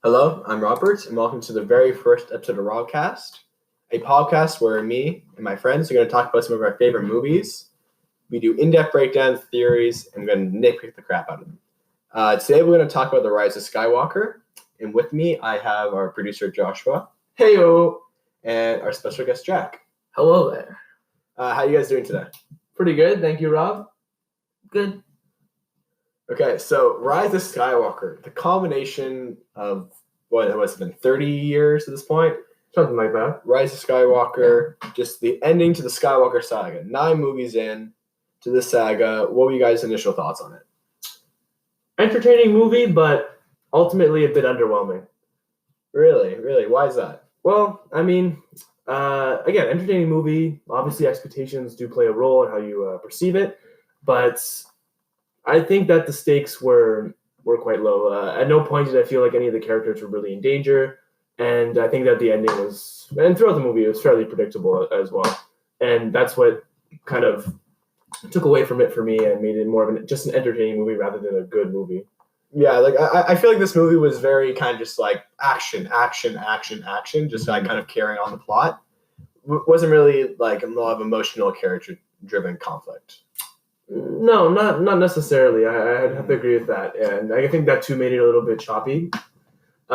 Hello, I'm Robert, and welcome to the very first episode of Robcast, a podcast where me and my friends are going to talk about some of our favorite movies. We do in-depth breakdowns, theories, and we're going to nitpick the crap out of them. Today we're going to talk about The Rise of Skywalker, and with me I have our producer Joshua. Heyo! And our special guest Jack. Hello there. How you guys doing today? Pretty good, thank you, Rob. Good. Okay, so Rise of Skywalker, the combination of, what has it been, 30 years at this point? Something like that. Rise of Skywalker, just the ending to the Skywalker saga. 9 movies in to the saga. What were you guys' initial thoughts on it? Entertaining movie, but ultimately a bit underwhelming. Really? Why is that? Well, I mean, again, entertaining movie. Obviously, expectations do play a role in how you perceive it, but I think that the stakes were quite low. At no point did I feel like any of the characters were really in danger, and I think that the ending was, and throughout the movie, it was fairly predictable as well. And that's what kind of took away from it for me and made it more of just an entertaining movie rather than a good movie. Yeah, like I feel like this movie was very kind of just like action, just like kind of carrying on the plot. Wasn't really like a lot of emotional character-driven conflict. No, not necessarily. I'd have to agree with that, and I think that too made it a little bit choppy.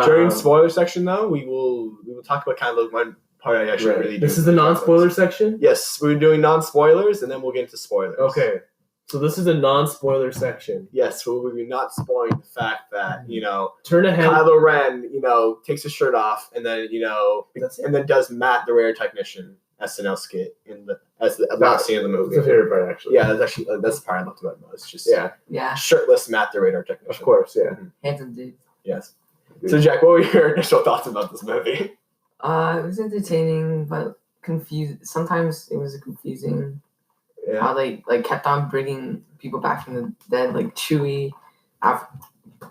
During spoiler section, though, we will talk about kind of like one part I actually really do. This is the non-spoiler section? Yes, we're doing non-spoilers, and then we'll get into spoilers. Okay, so this is a non-spoiler section. Yes, so we'll be not spoiling the fact that, turn ahead. Kylo Ren, takes his shirt off, and then, and then does Matt, the rare technician, SNL skit as the last scene of the movie. That's the favorite part, actually. Yeah, that's the part I loved about most. Just yeah, shirtless Matt, the radar technician. Of course, yeah. handsome dude. Yes. So Jack, what were your initial thoughts about this movie? It was entertaining, but confused. Sometimes it was confusing. Yeah. How they kept on bringing people back from the dead, like Chewie.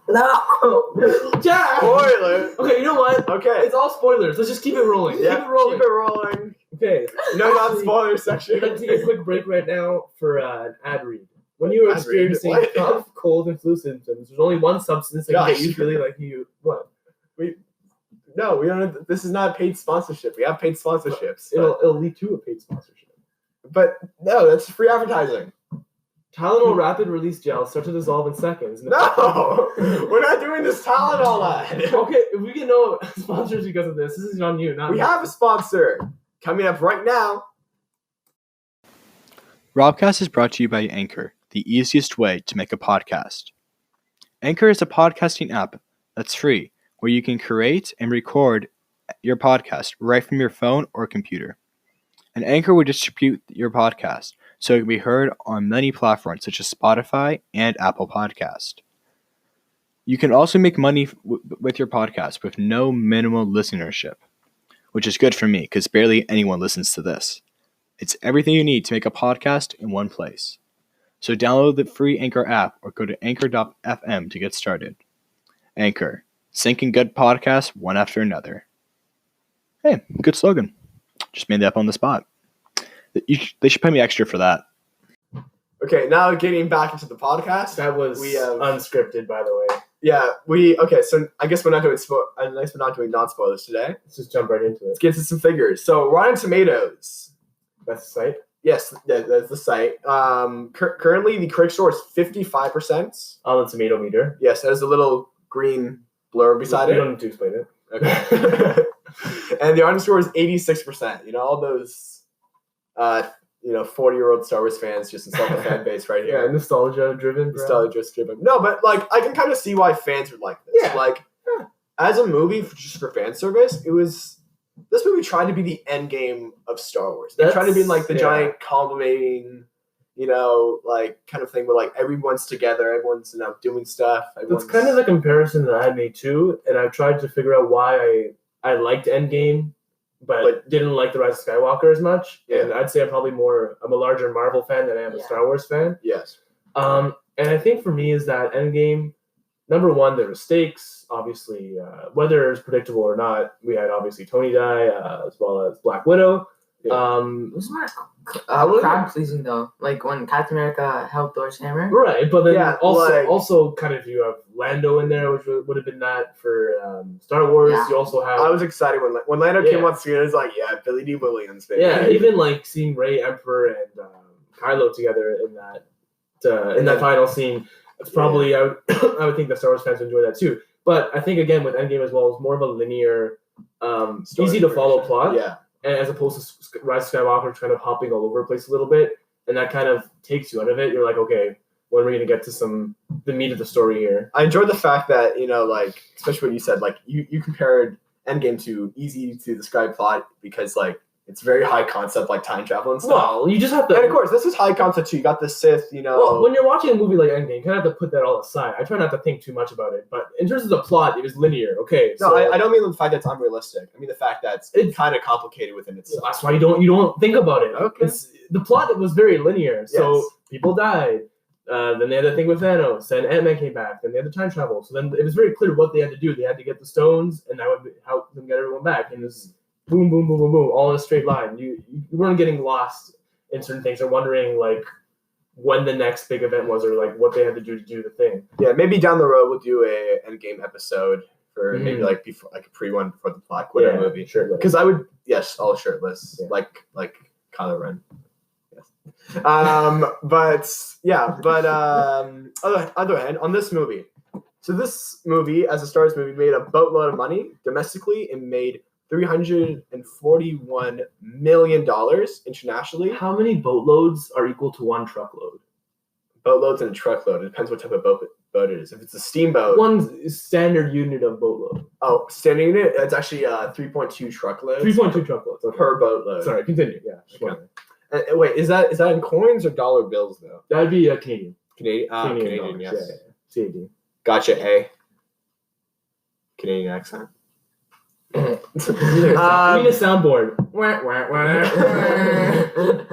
No, Jack. Spoiler. Okay, you know what? Okay. It's all spoilers. Let's just keep it rolling. Yeah, Keep it rolling. Okay. No non-spoiler We're section. going to take a quick break right now for an ad read. When you are experiencing cough, cold, and flu symptoms, there's only one substance that can get you feeling like you... What? No, we don't. This is not a paid sponsorship. We have paid sponsorships. It'll lead to a paid sponsorship. But no, that's free advertising. Tylenol Rapid Release Gel start to dissolve in seconds. No, we're not doing this Tylenol ad. Okay, if we get no sponsors because of this is on you, not we me. have a sponsor coming up right now. Robcast is brought to you by Anchor, the easiest way to make a podcast. Anchor is a podcasting app that's free, where you can create and record your podcast right from your phone or computer. And Anchor will distribute your podcast so it can be heard on many platforms such as Spotify and Apple Podcast. You can also make money with your podcast with no minimal listenership, which is good for me because barely anyone listens to this. It's everything you need to make a podcast in one place. So download the free Anchor app or go to anchor.fm to get started. Anchor, syncing good podcasts one after another. Hey, good slogan. Just made that up on the spot. They should pay me extra for that. Okay, now getting back into the podcast. That was unscripted, by the way. Yeah, so I guess we're not doing non-spoilers today. Let's just jump right into it. Let's get to some figures. So Rotten Tomatoes. That's the site? Yes, that's the site. Currently, the critic score is 55%. On the tomato meter. Yes, there's a little green blurb beside it. You don't need to explain it. Okay. And the audience score is 86%. All those 40-year-old Star Wars fans just insult the fan base right here. Yeah, nostalgia driven. No, but I can kind of see why fans would like this. Yeah. As a movie just for fan service, this movie tried to be the end game of Star Wars. They tried to be like the giant culminating, kind of thing where everyone's together, everyone's doing stuff. That's kind of the comparison that I made too, and I've tried to figure out why I liked Endgame, but didn't like The Rise of Skywalker as much. Yeah. And I'd say I'm a larger Marvel fan than I am a Star Wars fan. Yes. And I think for me is that Endgame, number one, there were stakes. Obviously, whether it was predictable or not, we had obviously Tony die, as well as Black Widow. It was more crowd pleasing though. Like when Captain America held Thor's hammer. Right, but then Yeah, also kind of you have Lando in there, which would have been that for Star Wars. Yeah. You also have I was excited when Lando came on screen. I was like, yeah, Billy D. Williams, baby. yeah, even like seeing Rey, Emperor, and Kylo together in that final scene. It's probably I would think that Star Wars fans would enjoy that too. But I think again with Endgame as well, it's more of a linear, easy to follow plot. Yeah. And as opposed to Rise of Skywalker kind of hopping all over the place a little bit, and that kind of takes you out of it. You're like, okay, when are we going to get to the meat of the story here? I enjoyed the fact that, like, especially what you said, like, you compared Endgame to easy to describe plot because, like, it's very high concept, like time travel and stuff. Well, you just have to. And of course, this is high concept too. You got the Sith, Well, when you're watching a movie like Endgame, you kind of have to put that all aside. I try not to think too much about it, but in terms of the plot, it was linear. Okay. No, I don't mean the fact that it's unrealistic. I mean the fact that it's kind of complicated within itself. That's why you don't think about it. Okay. The plot was very linear. So Yes. people died. Then they had the thing with Thanos. Then Ant-Man came back. Then they had the time travel. So then it was very clear what they had to do. They had to get the stones, and that would help them get everyone back. And this boom, boom, boom, boom, boom, all in a straight line. You weren't getting lost in certain things or wondering like when the next big event was or like what they had to do the thing. Yeah, maybe down the road we'll do a Endgame episode for maybe like before, like a pre-one before the Black Widow movie. Sure. Because I would, all shirtless, like Kylo Ren. Yes. Other hand, on this movie. So this movie, as a Star Wars movie, made a boatload of money domestically and made $341 million internationally. How many boatloads are equal to one truckload? Boatloads and a truckload. It depends what type of boat it is. If it's a steamboat. One standard unit of boatload. Oh, standard unit? It's actually 3.2 truckloads. 3.2 truckloads. Okay. Per boatload. Sorry, continue. Yeah. Okay. Wait, is that in coins or dollar bills, though? That would be Canadian. Canadian, dollars, yes. Yeah. CAD. Gotcha, A. Canadian accent. We need a soundboard.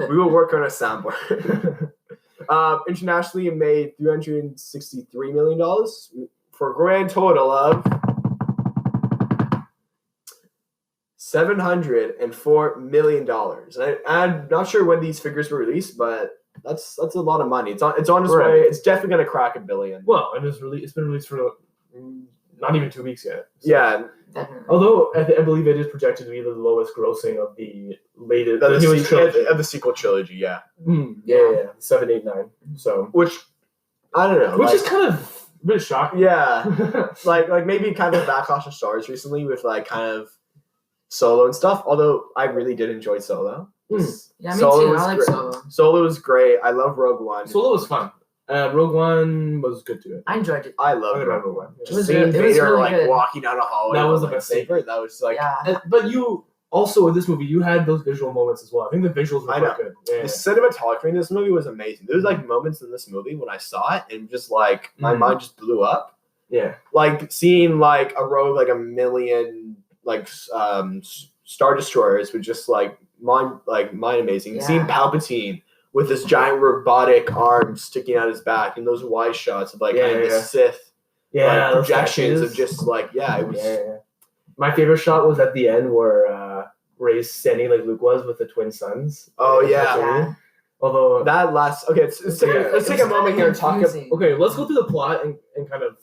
We will work on a soundboard. Internationally, it made $363 million for a grand total of $704 million. And I'm not sure when these figures were released, but that's a lot of money. It's on its way. It's definitely going to crack $1 billion. Well, and it's been released for not even 2 weeks yet. So. Yeah. Definitely. Although I believe it is projected to be the lowest grossing of the latest of the sequel trilogy, yeah. Yeah. 7, 8, 9. So which I don't know. Which is kind of a bit shocking. Yeah. like maybe kind of backlash of stars recently with like kind of Solo and stuff. Although I really did enjoy Solo. Yeah, me too. I like Solo. Solo was great. I love Rogue One. Solo was fun. Rogue One was good too. I enjoyed it. I loved Rogue One. Just seeing Vader really good. walking down a hallway. That was the best best favorite. That was like, But you also in this movie you had those visual moments as well. I think the visuals were quite good. Yeah. The cinematography in this movie was amazing. There was like moments in this movie when I saw it and just like my mind just blew up. Yeah, like seeing like a row like 1 million like Star Destroyers with just like mind amazing. Yeah. Seeing Palpatine with this giant robotic arm sticking out his back and those wide shots of like the Sith projections of just like it was. Yeah. My favorite shot was at the end where Rey's standing like Luke was with the twin sons. Oh yeah. Although that last let's take a moment here and talk about. Okay, let's go through the plot and kind of.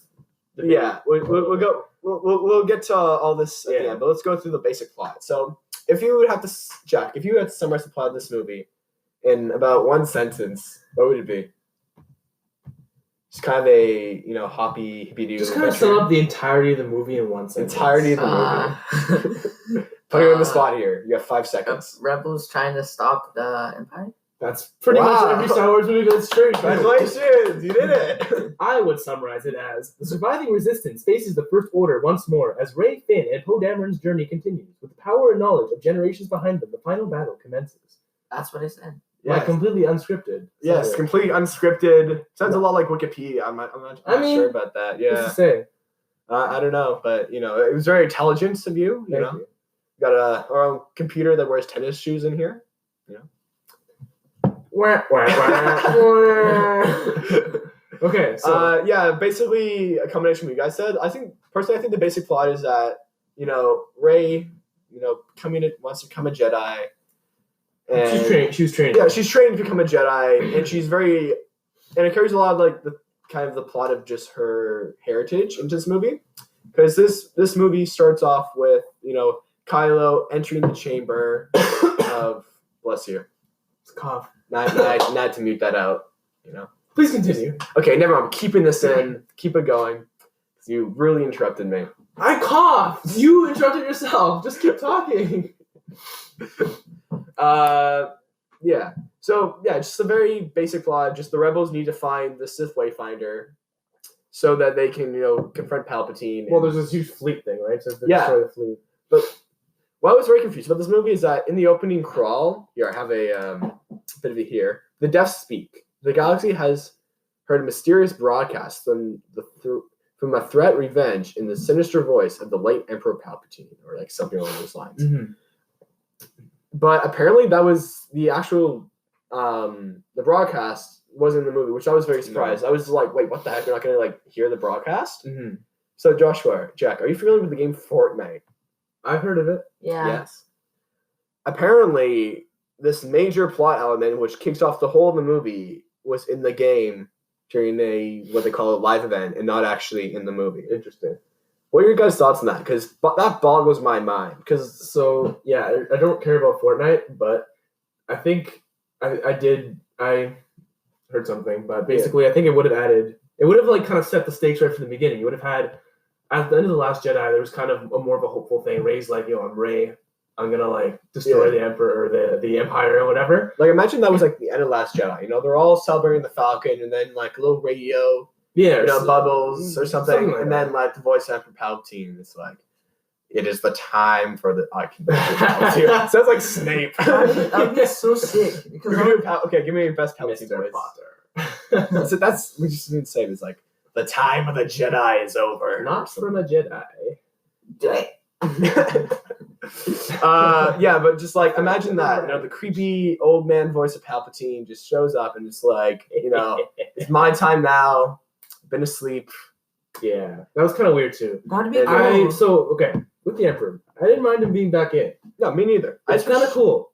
We'll get to all this at the end, but let's go through the basic plot. So if you had to summarize the plot of this movie in about one sentence, what would it be? Just kind of a hoppy hippie. Just kind of sum up the entirety of the movie in one sentence. Entirety of the movie. Putting you on the spot here. You have 5 seconds. Rebels trying to stop the Empire. That's pretty much every Star Wars movie goes straight. Congratulations, you did it. I would summarize it as the surviving resistance faces the First Order once more as Rey, Finn, and Poe Dameron's journey continues. With the power and knowledge of generations behind them, the final battle commences. That's what I said. Yeah, completely unscripted. Yes, completely unscripted. Sounds a lot like Wikipedia. I'm not sure about that. Yeah. What's to say? I don't know, but it was very intelligent of you. You know, got our own computer that wears tennis shoes in here. Okay, so basically a combination of what you guys said. I think the basic plot is that Rey, wants to become a Jedi. And She was trained. yeah, she's trained to become a Jedi, and she's very, and it carries a lot of like the kind of the plot of just her heritage into this movie, because this movie starts off with Kylo entering the chamber of bless you, It's a cough. not to mute that out, Please continue. Okay, never mind. I'm keeping this in. Keep it going. You really interrupted me. I coughed. You interrupted yourself. Just keep talking. Yeah. So yeah, just a very basic plot. Just the rebels need to find the Sith Wayfinder, so that they can confront Palpatine. Well, there's this huge fleet thing, right? So they Yeah. destroy the fleet. But what I was very confused about this movie is that in the opening crawl, here I have a bit of it here. The Deaf speak. The galaxy has heard a mysterious broadcast from a threat revenge in the sinister voice of the late Emperor Palpatine, or like something along those lines. Mm-hmm. But apparently that was the actual the broadcast wasn't in the movie, which I was very surprised. I was like, wait, what the heck? You're not gonna like hear the broadcast? Mm-hmm. So Joshua, Jack, are you familiar with the game Fortnite? I've heard of it. Yeah. Yes. Apparently, this major plot element, which kicks off the whole of the movie, was in the game during what they call a live event, and not actually in the movie. Interesting. What are your guys' thoughts on that? Because that boggles my mind. So yeah, I don't care about Fortnite, but I think I heard something, but basically I think it would have like kind of set the stakes right from the beginning. You would have had at the end of The Last Jedi, there was kind of more of a hopeful thing. Rey's like, I'm Rey. I'm gonna like destroy the Emperor or the Empire or whatever. Like imagine that was like the end of Last Jedi. They're all celebrating the Falcon, and then like a little radio, bubbles or something, like and that. then like the voice after Palpatine. It's like, it is the time for the. Sounds like Snape. That'd be so sick. Because Okay, give me your best Palpatine Mr. voice. Potter. So that's we just didn't say. It's like the time of the Jedi is over. Not from a Jedi. Yeah, but just like imagine that, the creepy old man voice of Palpatine just shows up and it's like, it's my time now. Been asleep. Yeah, that was kind of weird too. that'd be And cool. With the Emperor, I didn't mind him being back in. No, me neither. It's kind of cool.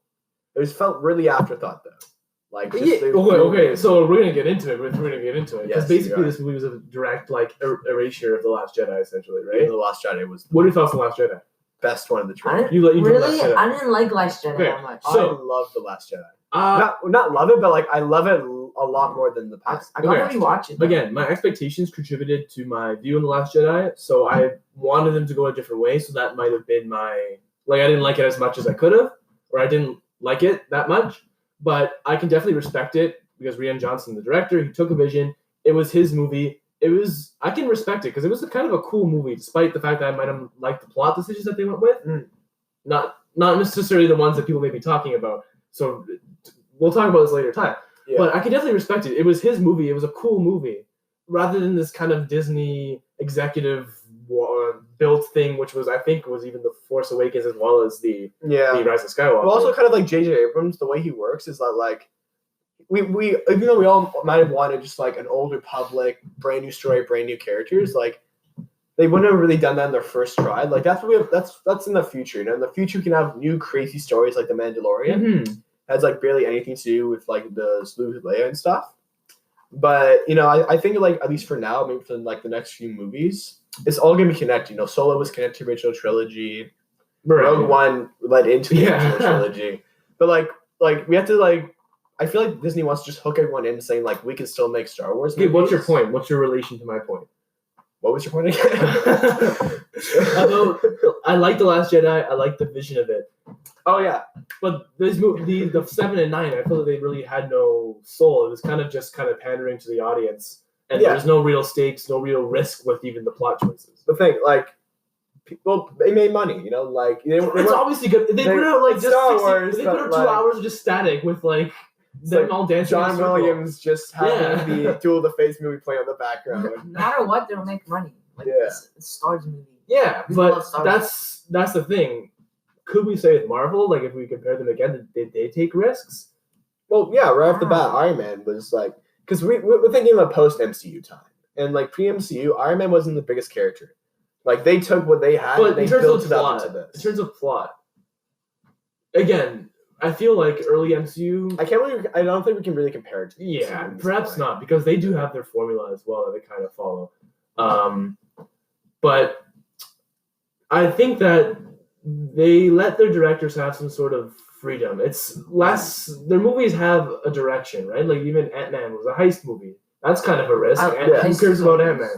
It was felt really afterthought though. Like just Okay. So we're gonna get into it. Because Yes, basically we are. this movie was a direct like erasure of The Last Jedi, essentially, Even right? The Last Jedi was the What are your thoughts on The Last Jedi? best one of the I trilogy. didn't, You love really, Last Jedi. I didn't like Last Jedi Okay. that much. I So- love The Last Jedi. Not love it, but like I love it a lot more than the past. I gotta Okay. rewatch it. though. Again, my expectations contributed to my view on The Last Jedi, so I wanted them to go a different way. So that might have been my I didn't like it as much as I could have, or I didn't like it that much. But I can definitely respect it because Rian Johnson, the director, he took a vision. It was his movie. I can respect it because it was kind of a cool movie, despite the fact that I might have liked the plot decisions that they went with. Mm. Not necessarily the ones that people may be talking about. So we'll talk about this later time. Yeah. But I can definitely respect it. It was his movie. It was a cool movie, rather than this kind of Disney executive built thing, which was, I think, was even The Force Awakens as well as the Rise of Skywalker. Well, also kind of like J.J. Abrams, the way he works is that like we even though we all might have wanted just like an old Republic, brand new story, brand new characters, like they wouldn't have really done that in their first try. Like that's what that's in the future. In the future we can have new crazy stories like The Mandalorian. Mhm. Has like barely anything to do with like the Sleuth of Leia and stuff. But I think like at least for now, maybe for like the next few movies, it's all gonna be connected. Solo was connected to the original trilogy. Rogue One led into the original trilogy. But like we have to like I feel like Disney wants to just hook everyone in saying like we can still make Star Wars Okay, movies. what's your point? What's your relation to my point? What was your point again? Although I like The Last Jedi, I like the vision of it. Oh yeah. But this movie, the 7 and 9, I feel like they really had no soul. It was kind of pandering to the audience, and there was no real stakes, no real risk with even the plot choices. The thing, like, people they made money, like It's obviously good. They put out like just Star 60, Wars, they put out but, 2 like, hours of just static with like them like all dancing. in a John circle. Williams just having Yeah. the Duel of the Fates movie playing on the background. No matter what, they'll make money. Like Yeah. it's a Star Wars movie. Yeah, People love but Star Wars. that's the thing. Could we say with Marvel, like if we compare them again, did they take risks? Well, yeah, right off the bat, Iron Man was like, because we're thinking of a post MCU time, and like pre MCU, Iron Man wasn't the biggest character. Like they took what they had, But and they in terms built of it up plot, into this. in terms of plot, again, I feel like early MCU. I don't think we can really compare it to. Yeah, in this perhaps way. not, because they do have their formula as well that they kind of follow. But I think that they let their directors have some sort of freedom. It's less. Their movies have a direction, right? Like even Ant-Man was a heist movie. That's kind of a risk. And who cares about Ant-Man?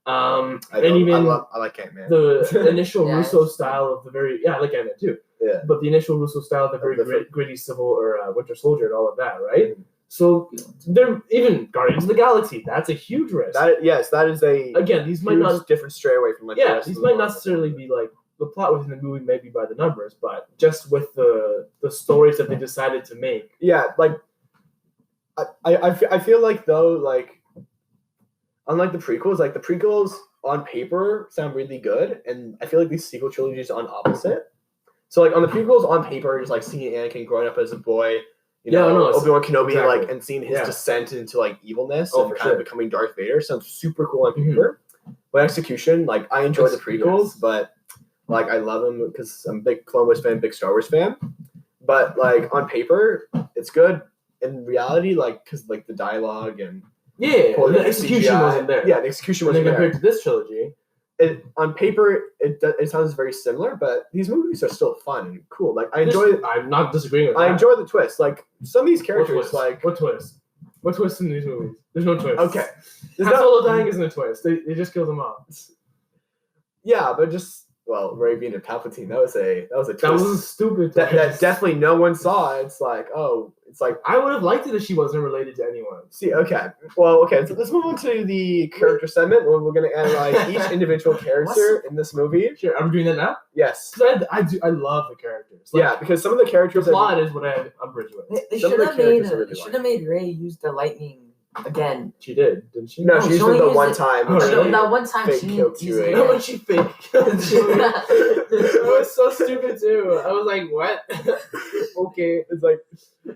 I like Ant-Man. The initial Yeah, Russo it's- style of the very I like Ant-Man too. Yeah. But the initial Russo style of the very gritty Civil or Winter Soldier and all of that, right? So they're even Guardians of the Galaxy. That's a huge risk. That is a Again, these might not different stray away from like the rest these of the might Marvel. not necessarily be like the plot within the movie, maybe by the numbers, but just with the stories that they decided to make. Yeah, like I feel like though, like unlike the prequels on paper sound really good, and I feel like these sequel trilogies are on opposite. So like on the prequels on paper, just like seeing Anakin growing up as a boy, Obi-Wan Kenobi, exactly. like, and seeing his descent into like evilness Oh, and for kind sure. of becoming Darth Vader sounds super cool on paper. But execution, like I enjoy the prequels, but like I love them because I'm a big Clone Wars fan, big Star Wars fan. But like on paper, it's good. In reality, like because like the dialogue and the execution CGI, wasn't there. Yeah, the execution And wasn't then there. compared to this trilogy, On paper, it sounds very similar, but these movies are still fun and cool. Like I enjoy. I'm not disagreeing with that. I enjoy the twist. Like some of these What characters, twist? like What twist? What twist in these movies? There's no twist. okay, Han Solo dying isn't a twist. They just killed him off. Yeah, but just Rey being a Palpatine, that was a twist. That was a stupid twist. that definitely no one saw. It's like I would have liked it if she wasn't related to anyone. see, okay. So let's move on to the character segment where we're gonna analyze each individual character in this movie. Sure, I'm doing that now. Yes. Because I love the characters. Like, Yeah, because some of the the characters plot is what I umbrage with. They Some should of the have characters are really made Rey use the lightning again. She did, didn't she? No, No, she she used it only the used one it- time. Oh, really? That one time Fake she killed used Chewie. it. How much she fake? It was so stupid too. I was like, what? Okay. It's like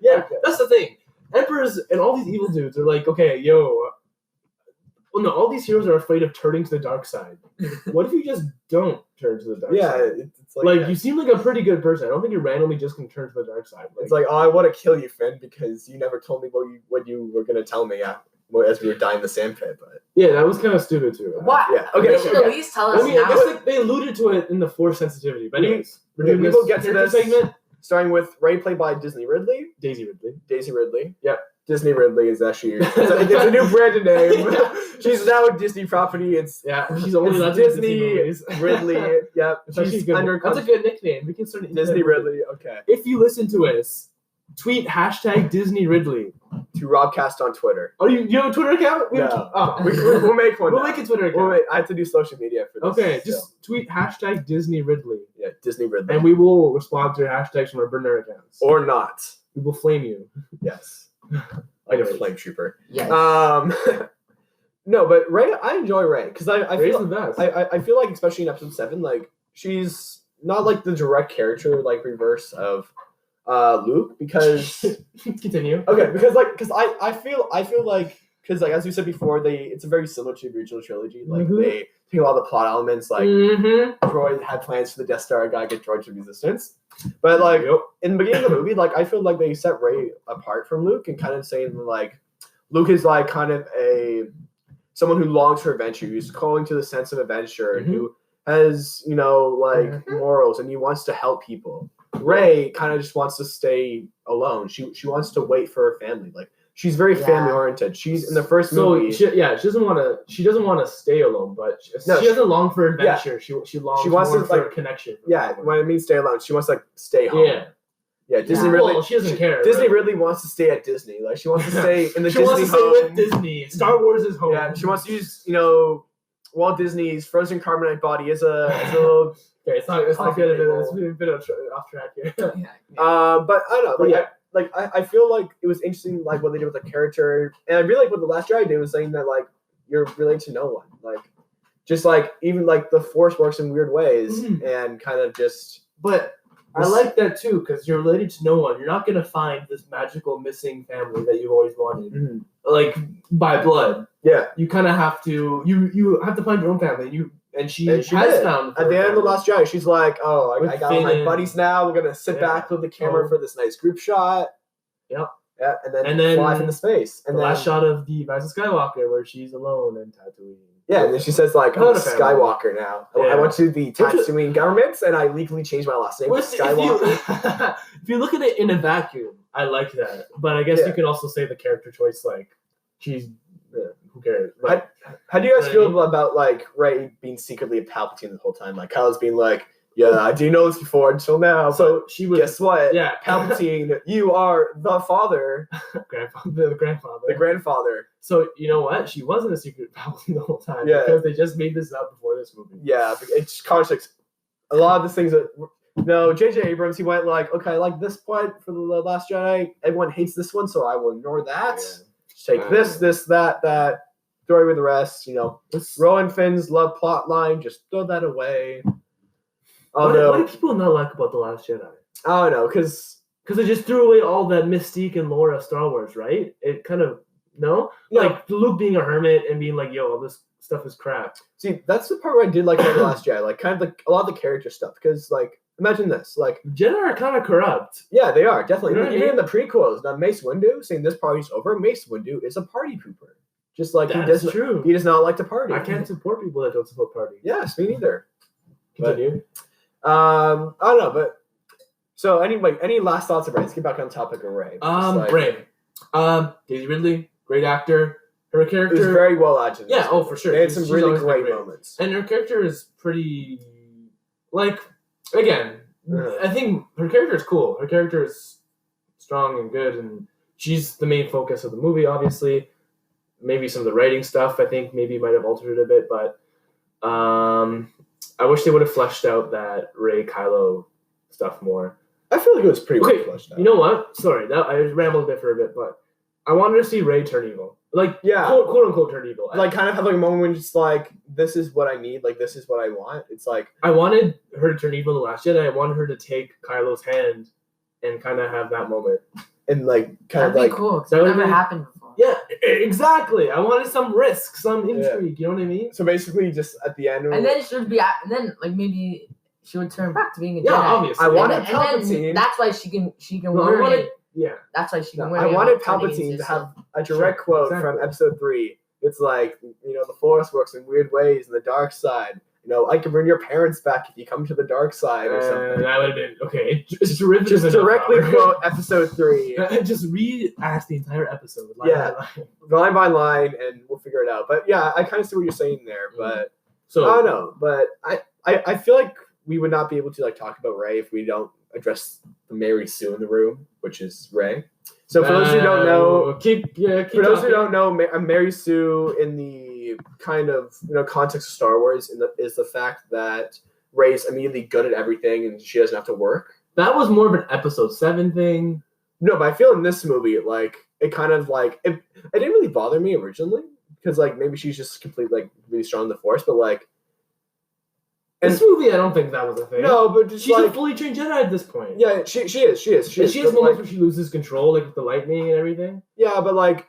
Yeah, that's the thing. Emperors and all these evil dudes are like, okay, well, no, all these heroes are afraid of turning to the dark side. What if you just don't turn to the dark yeah, side? it's like You seem like a pretty good person. I don't think you randomly just can turn to the dark side. it's like, oh, I want to kill you, Finn, because you never told me what you were gonna tell me as we were dying in the sand pit. But yeah, that was kind of stupid too. What? Yeah, okay, They should okay. at least tell us I mean, I now. guess they alluded to it in the Force sensitivity. But anyways, we're doing we this will get to character this. segment. starting with Rey played by Daisy Ridley. Daisy Ridley. Yeah. Disney Ridley is actually it's a new branded name. She's now a Disney property. It's She's only allowed to Disney Disney movies. Ridley. Yep. It's actually She's a good, under that's a good nickname. We can start an Disney internet movie. Ridley. Okay. If you listen to us, tweet #Disney Ridley. To Robcast on Twitter. Oh, you have a Twitter account? We have No. oh. We'll make one. We'll now. make a Twitter account. I have to do social media for this. Okay, so. just tweet #Disney Ridley, Yeah, Disney Ridley. and we will respond to your hashtags from our burner accounts. Or not. We will flame you. Yes. Like a Anyways. flame trooper. Yes. No, but Rey, I enjoy Rey because I Ray's feel the best. I feel like especially in episode 7, like she's not like the direct character like reverse of Luke because Continue. okay because I feel like because like as we said before it's very similar to the original trilogy like Mhm. they take a lot of the plot elements like Mm-hmm. Droid had plans for the Death Star, gotta get droids to resistance. But like in the beginning of the movie, like I feel like they set Rey apart from Luke and kind of saying like Luke is like kind of someone who longs for adventure, who's calling to the sense of adventure, and who has morals and he wants to help people. Rey kind of just wants to stay alone. She wants to wait for her family. Like she's very family oriented. She's in the first movie. She doesn't want to stay alone, but she doesn't long for adventure. She longs wants more to, for like, a connection. Yeah, when I mean stay alone, she wants to like stay home. Yeah, Disney Ridley. Well, she doesn't care. Disney right? Disney wants to stay at Disney. Like she wants to stay in the She Disney wants to stay home. with Disney. Star Wars is home. Yeah, she wants to use Walt Disney's frozen carbonite body as a little. Okay, it's not good. It's a bit off track here. But I don't know. I feel like it was interesting like what they did with the character, and I really like what the Last Jedi did was saying that like you're related to no one. Like just like even like the Force works in weird ways and kind of just. But I like that too because you're related to no one. You're not gonna find this magical missing family that you've always wanted, like by blood. Yeah. You kind of have to. You have to find your own family. and she And has did. found At the end of The Last Jedi, she's like, "Oh, I With got all my Finn buddies now. We're gonna sit yeah. back with the camera for this nice group shot." Yep. Yeah, and And then then fly into space. And the then last shot of the Rise of Skywalker where she's alone in Tatooine. yeah, and then she says like, "I'm Not a a family. Skywalker now. I Yeah. went to the is- Tatooine government, and I legally changed my last name to Which, Skywalker." if you look at it in a vacuum, I like that. But I guess Yeah. you can also say the character choice, like, she's, who cares? Like, How do you guys Right. feel about like Rey being secretly a Palpatine the whole time? Like Kylo's being like, "Yeah, I didn't know this before until now." so she was, guess what? yeah, Palpatine, you are the father, the grandfather. the grandfather. So, you know what? She wasn't a secret Palpatine the whole time Yeah. because they just made this up before this movie. Yeah, it's contradicts a lot of the things that. No, J.J. Abrams, he went like, "Okay, I like this part for the Last Jedi. Everyone hates this one, so I will ignore that. Just take this, that. Throw away the rest. You know, Rowan Finn's love plot line, just throw that away." What do people not like about The Last Jedi? I don't know, because Because they just threw away all that mystique and lore of Star Wars, right? It kind of, no? No. Like, Luke being a hermit and being like, yo, all this stuff is crap. see, that's the part where I did like about The Last Jedi, like kind of like a lot of the character stuff. Because like, imagine this, like, Jedi are kind of corrupt. yeah, they are definitely. You know what I Even in mean? the prequels, now Mace Windu saying this party's over. Mace Windu is a party pooper, just like That's true. he does not like to party. I can't support people that don't support parties. Yes, me neither. Continue. I don't know, but so anyway, any last thoughts of Rey? Let's get back on topic of Rey. Rey. Daisy Ridley, great actor. Her It character. was very well acted. Yeah, oh, for sure. They had some She's really always been great great. moments. And her character is pretty, like, again, I think her character is cool. Her character is strong and good, and she's the main focus of the movie, obviously. Maybe some of the writing stuff, I think, maybe might have altered it a bit, but I wish they would have fleshed out that Rey-Kylo stuff more. I feel like it was pretty Okay, well fleshed out. You know what? Sorry, I rambled a bit for a bit, but I wanted to see Rey turn evil. Like, Yeah. quote unquote turn evil. like kind of have like a moment when it's like, this is what I need, like this is what I want. It's like, I wanted her to turn evil in The Last Jedi. I wanted her to take Kylo's hand and kind of have that moment. and like kind That'd of be like cool. 'Cause that it would never be- happened before. Yeah, exactly. I wanted some risk, some Yeah. intrigue. You know what I mean? so basically just at the end. And then she would be, and then like maybe she would turn back to being a Yeah, Jedi. obviously. I And wanted then- and Palpatine. then that's why she can No, I learn wanted- it. Yeah. That's why she can No, learn I it wanted about turning Palpatine into to have some- a direct Sure, quote exactly. from Episode 3. It's like, you know, the Force works in weird ways in the dark side. You know, I can bring your parents back if you come to the dark side or something. That would have been okay. Just derivative Just enough, directly Robert. quote Episode 3, Just read-ask the entire episode. Line Yeah. by line. line by line, and we'll figure it out. But yeah, I kind of see what you're saying there. But So I don't know. But I feel like we would not be able to like talk about Rey if we don't address the Mary Sue in the room, which is Rey. So for those who don't know, keep for those who talking. don't know, Mary Sue in the kind of context of Star Wars is the fact that Rey's immediately good at everything and she doesn't have to work. That was more of an Episode 7 thing. No, but I feel in this movie, like it kind of like it didn't really bother me originally because like maybe she's just completely like really strong in the Force, but like This movie, I don't think that was a thing. no, but just She's like a fully trained Jedi at this point. yeah, she is. And she has but, moments like, where she loses control, like with the lightning and everything. yeah, but like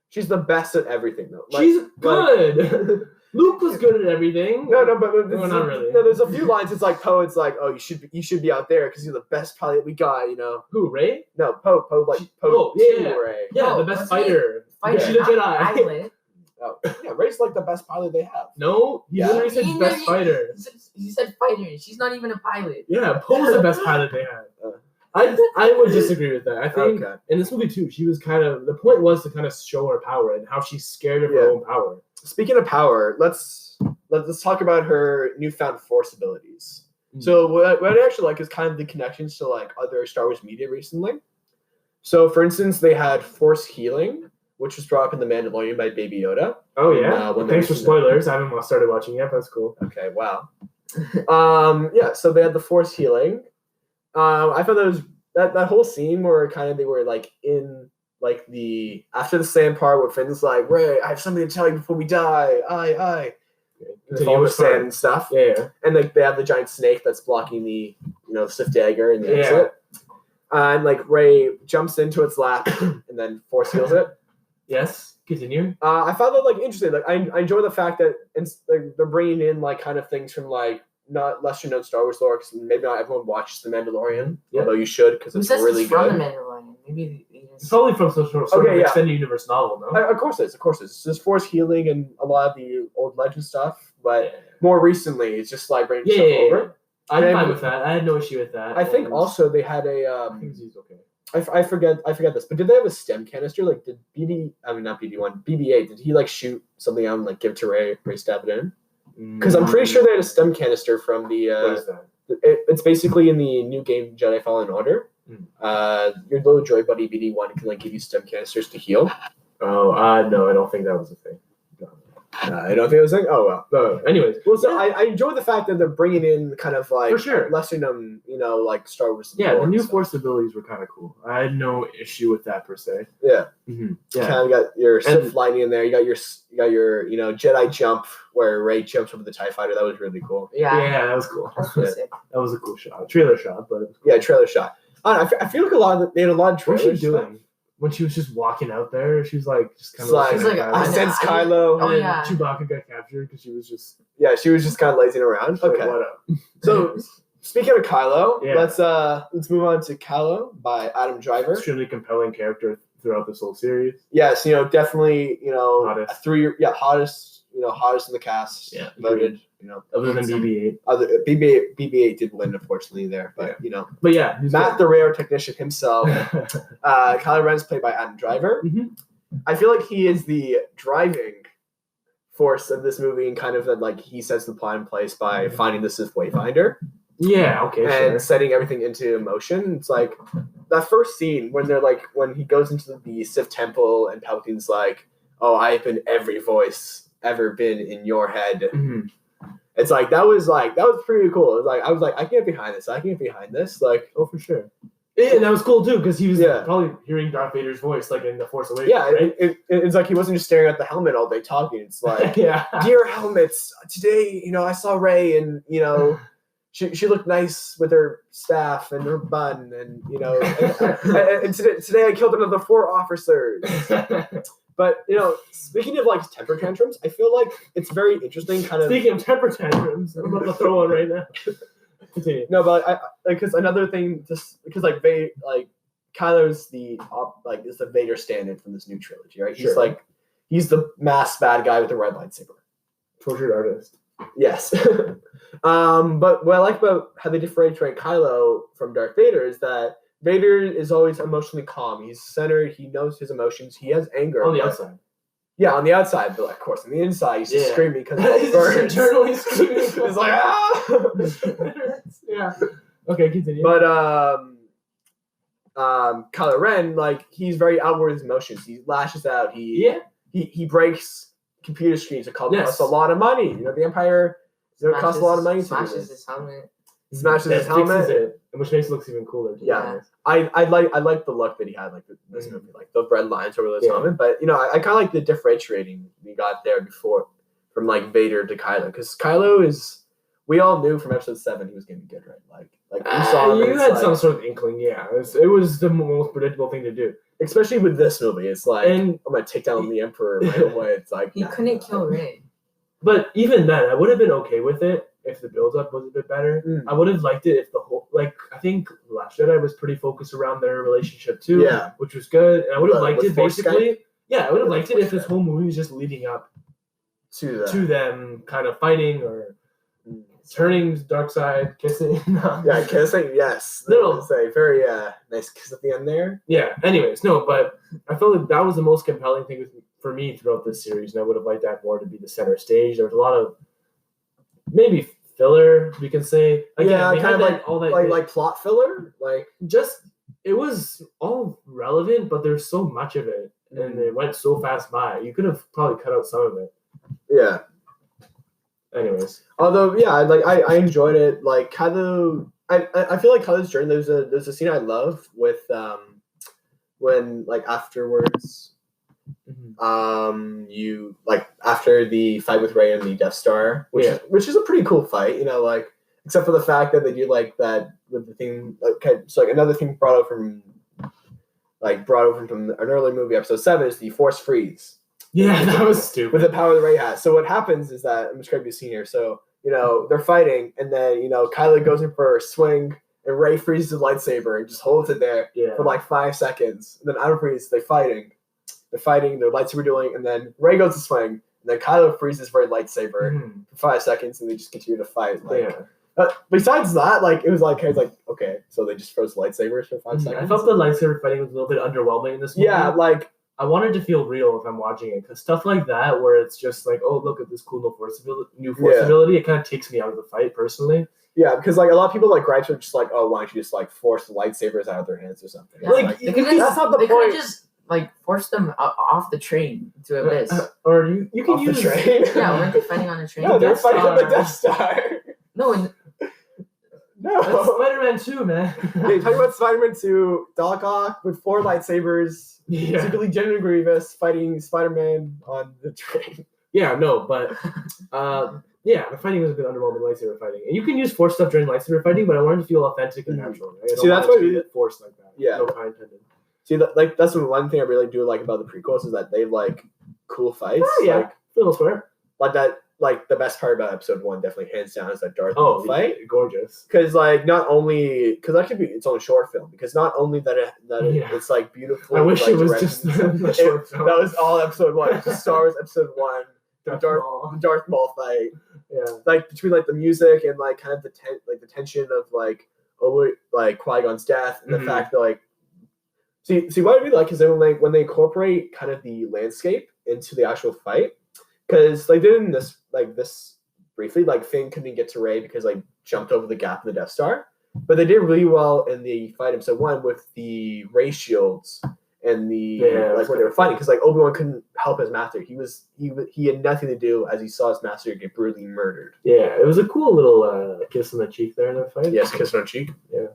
she's the best at everything though. Like, She's good. Luke was good at everything. No, but No, not really. No, there's a few lines. It's like Poe. It's like, oh, you should be out there because you're the best pilot we got. You know. Who, Rey? No, Poe. Poe Oh, to yeah. Rey. Yeah, No, the best wasn't he- fighter. Fighter, She's a not Jedi. pilot. Oh, yeah, Rey's like the best pilot they have. No, he Yeah. literally said best fighter. He said fighter. She's not even a pilot. Yeah, Poe's the best pilot they had. Uh. I would disagree with that. I think Okay. in this movie too, she was kind of the point was to kind of show her power and how she's scared of Yeah. her own power. Speaking of power, let's talk about her newfound Force abilities. Mm. So what I actually like is kind of the connections to like other Star Wars media recently. So for instance, they had Force healing, which was brought up in The Mandalorian by Baby Yoda. Oh yeah. when Thanks they- for spoilers. I haven't started watching yet. That's cool. Okay, wow. Yeah, so they had the Force healing. I thought that whole scene where kind of they were like in like the after the sand part where Finn's like, Rey, I have something to tell you before we die. Aye. And Continue all the with sand part. and stuff. Yeah. And like they have the giant snake that's blocking the swift dagger and the Yeah. exit. And like Rey jumps into its lap and then Force heals it. Yes, continue. I found that like interesting. Like I enjoy the fact that they're bringing in like kind of things from like not lesser known Star Wars lore, because maybe not everyone watches The Mandalorian, although you should, because it's really good. From The Mandalorian? Maybe It's probably from some sort of extended universe novel, no? Of course it is. Of course it is. There's Force healing and a lot of the old legend stuff, but more recently it's just like bringing stuff over. I'm fine with that. I had no issue with that. I think also they had a I think he's okay. I forget this, but did they have a stem canister? Like, did not BB1, BB-8, did he like shoot something out and like give it to Ray stab it in? Because I'm pretty sure they had a stem canister from the. What is that? It's basically in the new game Jedi Fallen Order. Your little droid buddy BD1 can like give you stem canisters to heal. Oh, no, I don't think that was a thing. I don't think it was like, oh well. Anyways, Well, so I enjoy the fact that they're bringing in kind of like for sure lesser known, like Star Wars. Yeah, the new Force abilities were kind of cool. I had no issue with that per se. Yeah, yeah. Kind of got your Sith lightning in there. You got your Jedi jump where Rey jumps over the TIE fighter. That was really cool. Yeah, that was cool. That was a cool shot, trailer shot, but yeah, trailer shot. I feel like they had a lot of trailers. What was she doing? When she was just walking out there, she was like just kind of I sense Kylo. And then Chewbacca got captured because she was just kind of lazing around. Okay, what up? So speaking of Kylo, let's move on to Kylo by Adam Driver. Extremely compelling character throughout this whole series. Yes, definitely hottest. Hottest in the cast. Yeah, voted. Other than BB-8. BB-8 did win, unfortunately, there. But, But yeah. Matt, the rare technician himself. Kylo Ren's played by Adam Driver. I feel like he is the driving force of this movie, and kind of that, like, he sets the plan in place by finding the Sith Wayfinder. Yeah, okay, and setting everything into motion. It's like that first scene when they're like, when he goes into the Sith temple and Palpatine's like, "Oh, I've been every voice ever been in your head." It's like that was pretty cool. It was I was like, I can get behind this. Like, oh, for sure. And that was cool too, because he was probably hearing Darth Vader's voice, like in The Force Awakens. Yeah, right? It's like he wasn't just staring at the helmet all day talking. It's like, dear helmets, today, I saw Rey, and she looked nice with her staff and her bun, and and today I killed another 4 officers. But speaking of like temper tantrums, I feel like it's very interesting. Speaking of temper tantrums, I'm about to throw one right now. Continue. No, but because another thing, just because Kylo's is the Vader stand-in from this new trilogy, right? Sure. He's the masked bad guy with the red lightsaber. Tortured artist. Yes. But what I like about how they differentiate Kylo from Darth Vader is that Vader is always emotionally calm. He's centered. He knows his emotions. He has anger. On the outside. Yeah, on the outside, but of course on the inside, he's just screaming because he's internally screaming. He's like, ah! Yeah. Okay, continue. But Kylo Ren, he's very outward with his emotions. He lashes out. He breaks computer screens. It costs a lot of money. The Empire. It costs a lot of money to do this. His helmet. Smashes his helmet, which makes it look even cooler. Yeah, I like the look that he had, this movie, the red lines over his helmet. But I kind of like the differentiating we got there before from Vader to Kylo, because Kylo is, we all knew from episode 7 he was gonna be good, right? We saw him. You had some sort of inkling, yeah. It was the most predictable thing to do, especially with this movie. It's I'm gonna take down the Emperor right away. It's he couldn't kill Rey. But even then, I would have been okay with it if the build-up was a bit better. I would have liked it if the whole, I think Last Jedi was pretty focused around their relationship too, which was good. And I would have liked it basically. Yeah, I would have liked it if this whole movie was just leading up to them kind of fighting or turning dark side, kissing. Yeah, kissing. Yes, it's a very nice kiss at the end there. Yeah. Anyways, no, but I felt like that was the most compelling thing for me throughout this series, and I would have liked that more to be the center stage. There was a lot of maybe filler, we can say. Again, kind of all that plot filler. It was all relevant, but there's so much of it, and it went so fast by. You could have probably cut out some of it. Yeah. Anyways, although I enjoyed it. Kylo, I feel like Kylo's journey. There's a scene I love with when afterwards. You after the fight with Rey and the Death Star, which is a pretty cool fight, except for the fact that they do that with the thing. Okay, so another thing brought up from like brought over from an earlier movie, episode 7, is the Force Freeze. Yeah, that was stupid. With the power that Rey has. So what happens is that, I'm describing the scene here. So, they're fighting, and then, Kylo goes in for a swing, and Rey freezes the lightsaber and just holds it there for like 5 seconds. And then out of freeze, they're fighting, their lightsaber dueling, and then Rey goes to swing, and then Kylo freezes Rey's lightsaber for 5 seconds, and they just continue to fight. Besides that, it was okay, so they just froze lightsabers for 5 seconds. I felt the lightsaber fighting was a little bit underwhelming in this movie. Yeah, I wanted to feel real if I'm watching it, because stuff like that, where it's just like, oh, look at this cool new force ability, it kind of takes me out of the fight personally. Yeah, because a lot of people gripes are just like, oh, why don't you just force the lightsabers out of their hands or something? Yeah, that's not the they point. They could just force them off the train to Abyss. Or you can off use the train. Yeah, weren't they fighting on a train? No, they're fighting on the Death Star. No. That's Spider-Man 2, man. You're talking about Spider-Man 2, Doc Ock with 4 lightsabers, secretly General Grievous fighting Spider-Man on the train. Yeah, no, but the fighting was a bit underwhelming, lightsaber fighting. And you can use force stuff during lightsaber fighting, but I wanted to feel authentic and natural. Right? See, that's why we get forced like that. Yeah. No pun intended. See, that's one thing I really do like about the prequels is that they have cool fights. Oh, yeah, for the most part. The best part about episode 1, definitely hands down, is that Darth Maul fight. Gorgeous. Because not only that could be its own short film. Because not only it's beautiful. I wish it was just a short film. That was all episode 1. Just Star Wars episode 1. The Darth Maul fight. Yeah. Between the music and kind of the tension of Qui-Gon's death and the fact that see what I really like is that when they incorporate kind of the landscape into the actual fight. Because they did in this briefly, Finn couldn't get to Rey because jumped over the gap in the Death Star, but they did really well in the fight episode 1 with the Rey shields and the when they were fighting, because Obi-Wan couldn't help his master. He had nothing to do as he saw his master get brutally murdered. Yeah, it was a cool little kiss on the cheek there in the fight. Yes, kiss on the cheek. Yeah.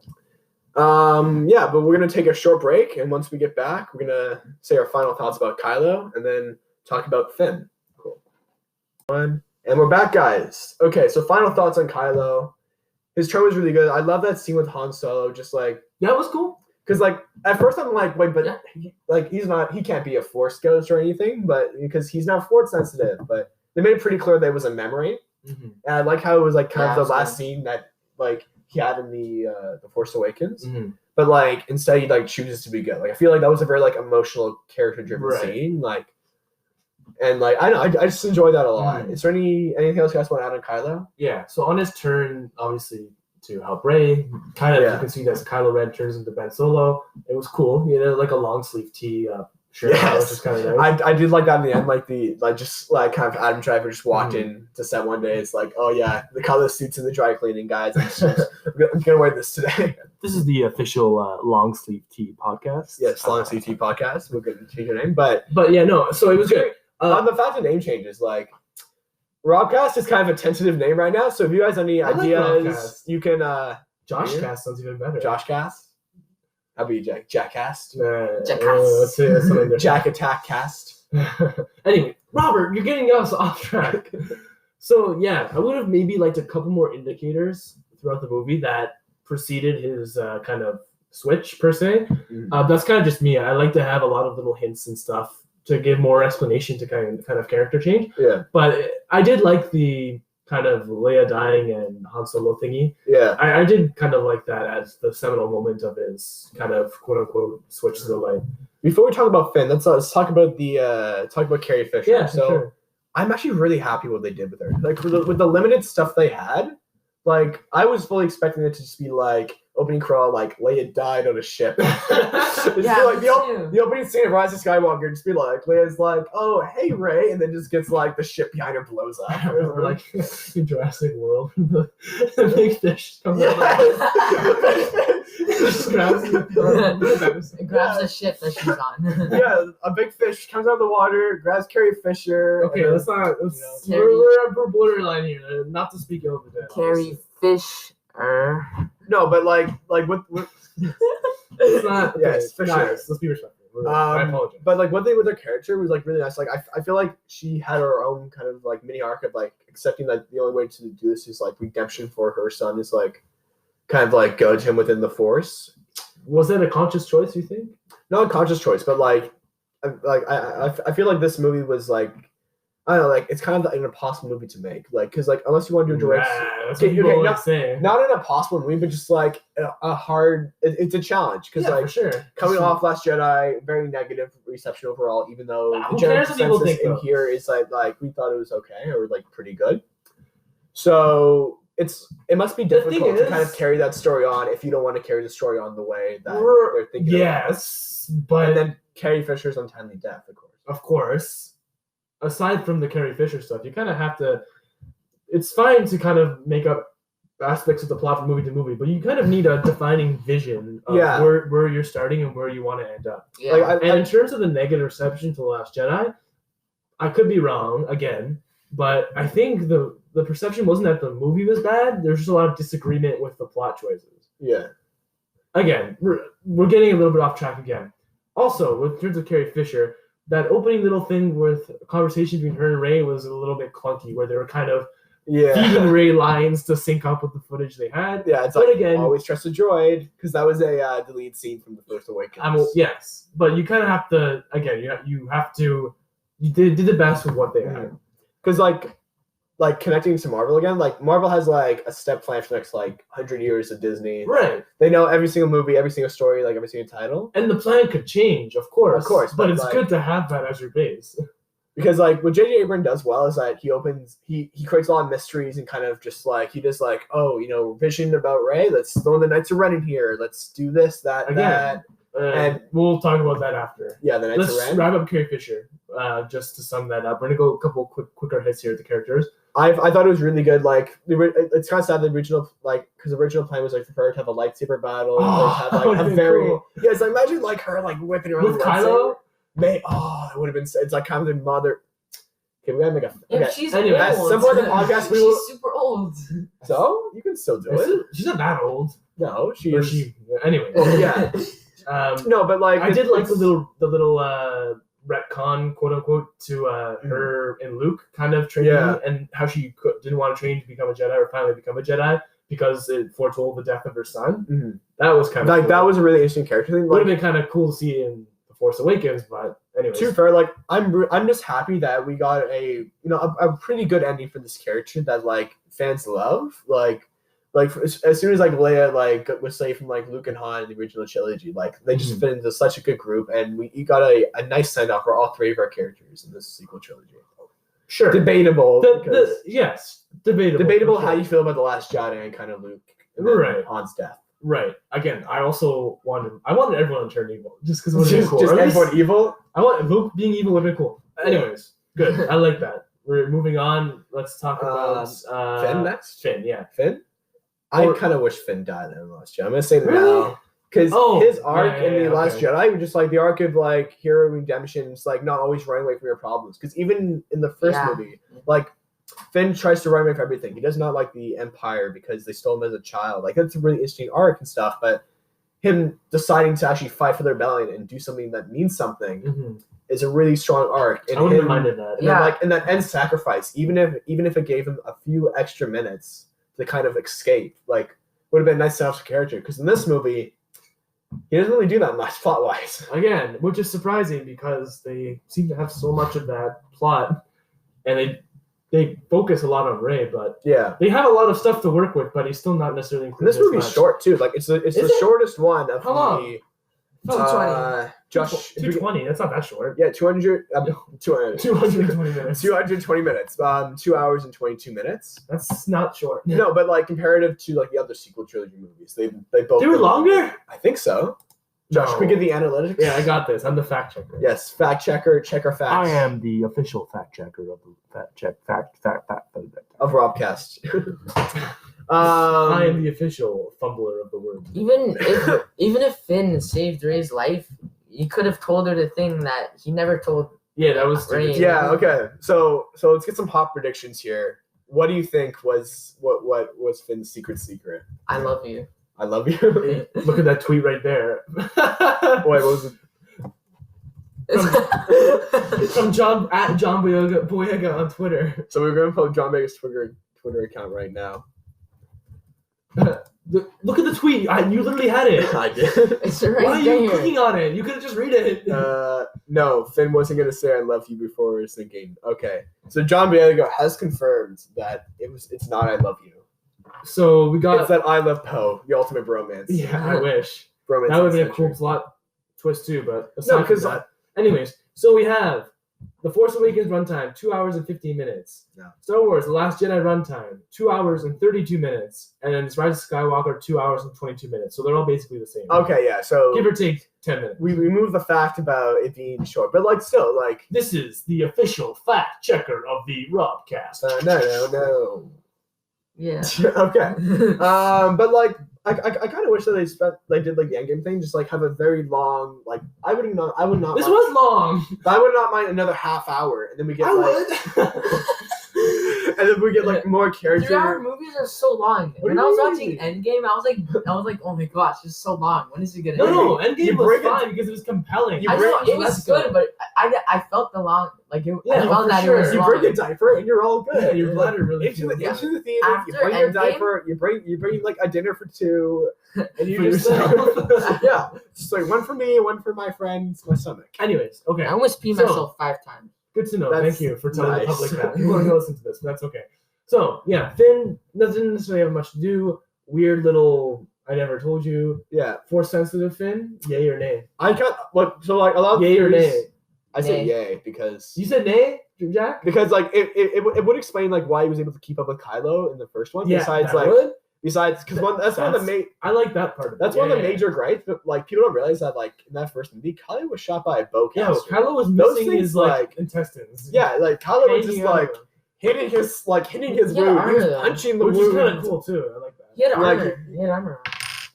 But we're gonna take a short break, and once we get back, we're gonna say our final thoughts about Kylo, and then talk about Finn. And we're back, guys. Okay, so final thoughts on Kylo. His turn was really good. I love that scene with Han Solo. Just that was cool. Because at first I'm wait, but he can't be a Force ghost or anything, but because he's not Force sensitive. But they made it pretty clear that it was a memory, and I like how it was kind of the last scene that he had in the Force Awakens. Mm-hmm. But instead he chooses to be good. I feel that was a very emotional character driven scene. And I don't know, I just enjoy that a lot. Is there anything else you guys want to add on Kylo? Yeah, so on his turn, obviously, to help Rey, kind of you can see that Kylo Ren turns into Ben Solo. It was cool. He had a long sleeve tee shirt, which is kind of nice. I did like that in the end, kind of Adam Driver just walked in to set one day. It's oh yeah, the Kylo suit's in the dry cleaning, guys. I'm gonna wear this today. This is the official long sleeve tee podcast. Yes, long sleeve tee podcast. We're gonna change your name, but yeah, no. So it was good. On the fact of name changes, Robcast is kind of a tentative name right now. So if you guys have any ideas, you can. Joshcast sounds even better. Joshcast. That'd be Jackcast. Jackcast. Jack Attack Cast. Anyway, Robert, you're getting us off track. So yeah, I would have maybe liked a couple more indicators throughout the movie that preceded his kind of switch per se. That's kind of just me. I like to have a lot of little hints and stuff to give more explanation to kind of character change. Yeah. But I did like the kind of Leia dying and Han Solo thingy. Yeah. I did kind of like that as the seminal moment of his kind of quote unquote switch to the light. Before we talk about Finn, let's talk about Carrie Fisher. Yeah, so sure. I'm actually really happy what they did with her. With the limited stuff they had, I was fully expecting it to just be opening crawl, Leia died on a ship. The opening scene of Rise of Skywalker just be Leia's oh hey Rey, and then just gets the ship behind her blows up. Or in Jurassic World, the big fish comes out. It grabs the ship that she's on. Yeah, a big fish comes out of the water, grabs Carrie Fisher. Okay, let's not. We're borderline here. Not to speak ill of the dead. Carrie Fisher. No, but what? It's not. Okay, Yes, Fisher. Nice. Let's be respectful. I apologize. But what they did with her character was really nice. I feel she had her own kind of mini arc of accepting that the only way to do this is redemption for her son is kind of go to him within the Force. Was that a conscious choice, you think? Not a conscious choice, but I feel like this movie was like, I don't know, like it's kind of an impossible movie to make, like because like unless you want to do direct, That's what people always say. not an impossible movie, but just like a hard. It's a challenge because For sure. coming off Last Jedi, very negative reception overall. Even though the Who general cares what people consensus think, in though? here is like we thought it was okay or like pretty good. So it must be The thing difficult to kind of is- carry that story on if you don't want to carry the story on the way that they're thinking. Yes, And but then Carrie Fisher's untimely death, of course. of course, aside from the Carrie Fisher stuff, you kind of have to. It's fine to kind of make up aspects of the plot from movie to movie, but you kind of need a defining vision of Yeah. where you're starting and where you want to end up. Yeah. Like And in terms of the negative reception to The Last Jedi, I could be wrong again, but I think the perception wasn't that the movie was bad. There's just a lot of disagreement with the plot choices. Yeah. Again, we're getting a little bit off track again. Also, in terms of Carrie Fisher, that opening little thing with a conversation between her and Ray was a little bit clunky, where they were kind of feeding Ray lines to sync up with the footage they had. Yeah, it's But like again- always trust a droid because that was a deleted scene from The Force Awakens. Yes, but you kind of have to. Again, you have to. You did the best with what they had. Because like connecting to Marvel again, like Marvel has like a step plan for the next like 100 years of Disney. Right. They know every single movie, every single story, like every single title. And the plan could change, of course. but But it's like- good to have that as your base. Because like what J.J. Abrams does well is that he creates a lot of mysteries and kind of just like he does like, oh, vision about Rey, let's throw in the Knights of Ren in here, let's do this, that, Again, that. and we'll talk about that after. Yeah, the Knights of Let's Ren. wrap up Carrie Fisher. Just to sum that up, we're gonna go a couple quicker hits here with the characters. I thought it was really good. Like it's kind of sad the original because the original plan was like for her to have a lightsaber battle, Oh, have that like a would've been very cool. yes. Imagine like her like whipping around With the Kylo? lightsaber. It would have been. It's like kind of the mother. Okay, we gotta make a. Yeah, Okay. she's Anyway, at old. some point in the podcast, we will- She's super old. So you can still do it. She's not that old. No, she Or is. she. Anyway. Well, yeah. No, but like I did like it's- the little retcon, quote unquote, to her and Luke kind of training, Yeah. and how she didn't want to train to become a Jedi or finally become a Jedi because it foretold the death of her son. Mhm. That was kind of Like cool. that was a really interesting character thing. would have Like, been kind of cool to see in The Force Awakens, but anyways. to be fair, like I'm just happy that we got a pretty good ending for this character that like fans love. Like as soon as like Leia like was saved from like Luke and Han in the original trilogy, like they just fit into such a good group, and we got a nice send off for all three of our characters in this sequel trilogy. Sure. Debatable, because Yes, debatable. debatable for how sure. you feel about the Last Jedi and kind of Luke and then Right. Han's death. Right. Again, I also wanted everyone to turn evil just because it would have been cool. Just Or at least- everyone evil. I want Luke being evil would have been cool. Anyways, good. I like that. We're moving on. Let's talk about Finn next. Finn, yeah. Finn? I Or- kind of wish Finn died in The Last Jedi. I'm going to say Really? now. Because Oh, his arc yeah, in The Last okay. Jedi was just like the arc of like hero redemption. It's like not always running away from your problems. Because even in the first Yeah. movie, like Finn tries to run away from everything. He does not like the Empire because they stole him as a child. Like that's a really interesting arc and stuff. But him deciding to actually fight for the rebellion and do something that means something Mm-hmm. is a really strong arc. And I wouldn't him- have minded that. and Yeah. then, and that end sacrifice, even if it gave him a few extra minutes to kind of escape, like would have been a nice set off character. Because in this movie, he doesn't really do that much plot wise. Again, which is surprising because they seem to have so much of that plot, and they focus a lot on Rey, but Yeah, they have a lot of stuff to work with. But he's still not necessarily and included. this movie's short too. Like it's the Is it? shortest one of How long? the. 220. Josh, 220. That's not that short. yeah, 200, 200, 220 minutes. 220 minutes. 2 hours and 22 minutes. That's not short. No, but like comparative to like the other sequel trilogy movies, they both They were longer? I think so. Josh, No. can we get the analytics? Yeah, I got this. I'm the fact checker. Yes, fact checker, check our facts. I am the official fact checker of the fact. Of Robcast. I am the official fumbler of the word. Even if Finn saved Rey's life, he could have told her the thing that he never told. Yeah, that was Rey. Yeah. Okay. So let's get some hot predictions here. What do you think was what was Finn's secret? I love you. I love you. Look at that tweet right there. Wait, what was it? From John Boyega on Twitter. So we're gonna put John Vegas Twitter account right now. Look at the tweet. You literally had it. I did. It's right Why are there. you clicking on it? You could have just read it. No, Finn wasn't gonna say I love you before we were thinking. Okay, so John Bieligo has confirmed that it's not I love you. So we got. It's that I love Poe, the ultimate bromance. Yeah, I wish. Bromance That would be a century. cool plot twist too, but No, aside from because that. Anyways, so we have The Force Awakens runtime, 2 hours and 15 minutes. Yeah. Star Wars The Last Jedi runtime, 2 hours and 32 minutes. And then Rise of Skywalker, 2 hours and 22 minutes. So they're all basically the same. Okay, yeah. So Give or take 10 minutes. we removed the fact about it being short, but like still like This is the official fact checker of the Robcast. no. Yeah. Okay. But like I kind of wish that they did like the Endgame thing, just like have a very long like I would not This mind, was long. I would not mind another half hour, and then we get I like would. and then we get like more 3-hour character. movies are so long. What When do I was you watching mean? Endgame, I was like, oh my gosh, it's so long. When is it gonna No, end? no, You Endgame was break it- fine because it was compelling. you I know break- it was good, but I felt the long like it. Yeah, I felt for that sure. it was You long. bring a diper and you're all good. Yeah, your bladder really into the, feels into the theater. You After bring your Endgame? diaper. You bring like a dinner for two, and you For just yourself. yeah, just like one for me, one for my friends, my stomach. Anyways, okay. I almost peed So- myself 5 times. Good to know. That's Thank you for telling nice. the public that. People aren't going to listen to this, but that's okay. So, yeah, Finn doesn't necessarily have much to do. Weird little, I never told you. Yeah, Force sensitive Finn, yay or nay? I got what so like a lot of Yay or theories- nay? I say Nay. yay because You said nay, Jack? because like it would explain like why he was able to keep up with Kylo in the first one. Yeah, besides that like would. besides because that's one of the I like that part of it. that's Yeah, one of the yeah, major gripes. But like people don't realize that like in that first movie, Kylo was shot by a bowcaster. Yeah, Kylo was Those missing things, his like like- intestines. Yeah, like Kylo was just Hanging out like of him. hitting his Yeah, wound. He armor, was though. punching the Which is wound. kind of cool too. I like that. He had Like- armor. He had armor.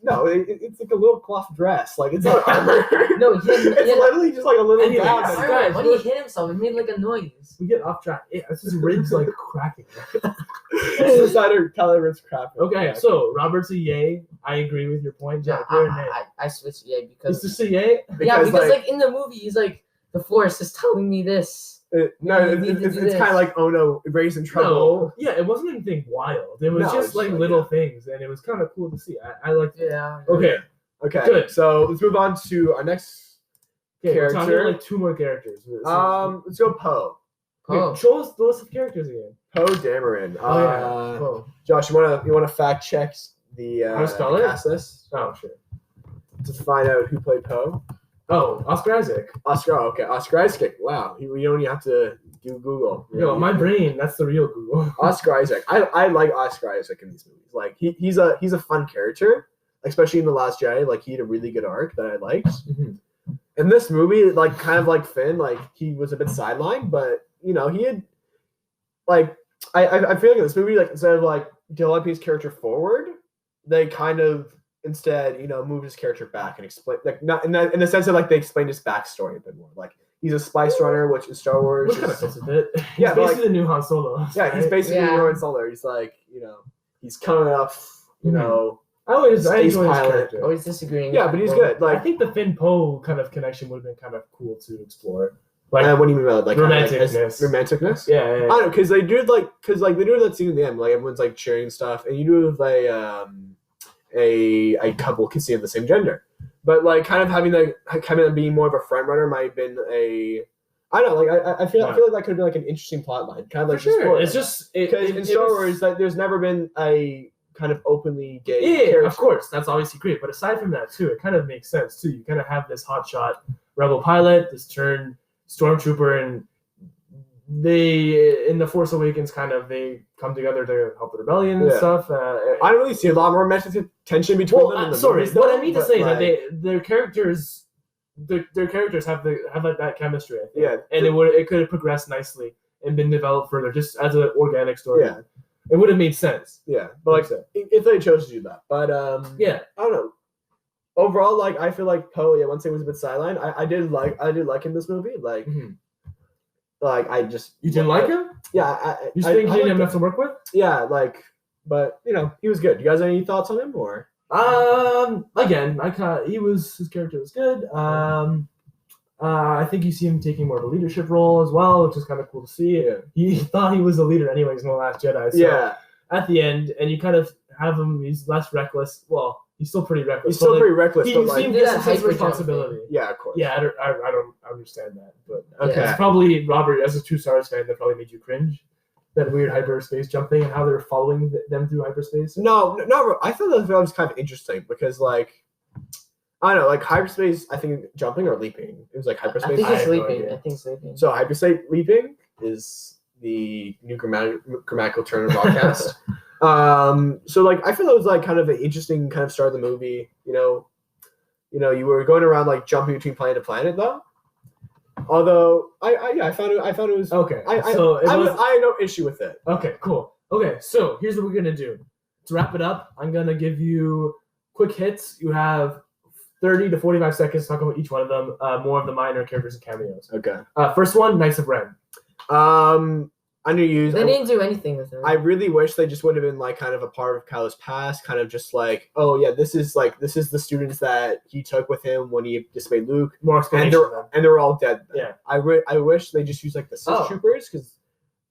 No, it's like a little cloth dress. Like it's not armor. No, he had It's literally just like a little Anyways, gown. guys, that- When he hit himself, it made like a noise. We get off track. Yeah, it's his ribs like cracking. It's the side of Kylo Ren's crap. Okay, Yeah. so Robert's a yay. I agree with your point, Jack. I, You're a nay. I switched yay Is because this a yay? because like in the movie he's like the Force is telling me this. No, You need to it's do kind this. of like oh no, Ray's in trouble. No, yeah, it wasn't anything wild. It was No, just it's like like, little yeah. things, and it was kind of cool to see. I liked it. Yeah. Okay, Okay, Good. So let's move on to our next okay, we're talking character. like 2 more characters. Let's go Poe. Oh. Show us the list of characters again. Poe Dameron. Oh yeah. Oh, Josh, you wanna fact check the How to spell it? cast list oh sure. to find out who played Poe? Oh, Oscar Isaac. Oscar. Okay, Oscar Isaac. Wow, you don't even have to do Google. Yo, my brain. That's the real Google. Oscar Isaac. I like Oscar Isaac in these movies. Like he's a fun character, especially in The Last Jedi. Like he had a really good arc that I liked. Mhm. In this movie, like kind of like Finn, like he was a bit sidelined, but you know he had like I feel like in this movie, like instead of like developing his character forward, they kind of instead moved his character back and explain like not in the sense that like they explained his backstory a bit more. Like he's a spice runner, which in Star Wars. Which kind of is- fits with it. He's Yeah, but, basically the new Han Solo. Yeah, he's right? basically Yeah. Rowan Solar. He's like, he's coming up, Mhm. I Space enjoy his pilot. character. Always disagreeing. Yeah, but he's Well, good. I Like, think the Finn Poe kind of connection would have been kind of cool to explore. Like, what do you mean by like romanticness. romanticness? yeah, I don't know, because they do they do that scene in the end, like everyone's like cheering and stuff, and you do have a couple kissing of the same gender, but like kind of having being more of a front runner might have been I don't know, like I feel like that could have been like an interesting plot line, kind of like for sure. explore It's that. just because in Star Wars, like there's never been a kind of openly gay yeah, character. of course, that's obviously great. But aside from that, too, it kind of makes sense too. You kind of have this hotshot rebel pilot, this turned stormtrooper, and they in the Force Awakens they come together to help the rebellion and Yeah. stuff. I don't really see a lot more romantic tension between them. In the sorry, movies, what though, I mean to but, say like, that their characters. Their characters have like that chemistry, I think. Yeah. And it could have progressed nicely and been developed further, just as an organic story. Yeah. It would have made sense. Yeah, but like if they chose to do that, but Yeah. I don't know. Overall, like I feel like Poe, once he was a bit sidelined, I did like him in this movie. Like, Mhm. like I just You didn't like him? Yeah, You just think he didn't have liked enough him. to work with? Yeah, like, but he was good. You guys have any thoughts on him or? Again, his character was good. I think you see him taking more of a leadership role as well, which is kind of cool to see. Yeah. He thought he was the leader anyways in The Last Jedi. So Yeah, at the end, and you kind of have him. He's less reckless. Well, he's still pretty reckless. He's still pretty reckless, He but like, seems Yeah, to sense of hyper responsibility. yeah, of course. Yeah, I don't understand that, but Okay. it's probably Robert as a true Star Wars fan that probably made you cringe. That weird hyperspace jumping and how they're following them through hyperspace. No, I thought that was kind of interesting because like I don't know, like hyperspace. I think jumping or leaping. It was like I hyperspace. think I it's have no sleeping. idea. I think sleeping. So hyperspace leaping is the new grammatical term of broadcast. So like I feel it was like kind of an interesting kind of start of the movie. You know, you were going around like jumping between planet to planet though. Although I found it was Okay, I had no issue with it. Okay, cool. Okay, so here's what we're gonna do. To wrap it up, I'm gonna give you quick hits. You have 30 to 45 seconds to talk about each one of them. More of the minor characters and cameos. Okay. First one, Knights of Ren. Underused. They didn't do anything with it. I really wish they just would have been like kind of a part of Kylo's past, kind of just like, oh yeah, this is the students that he took with him when he disobeyed Luke, More and explanation. they're all dead. Yeah. I wish they just used like the Sith troopers because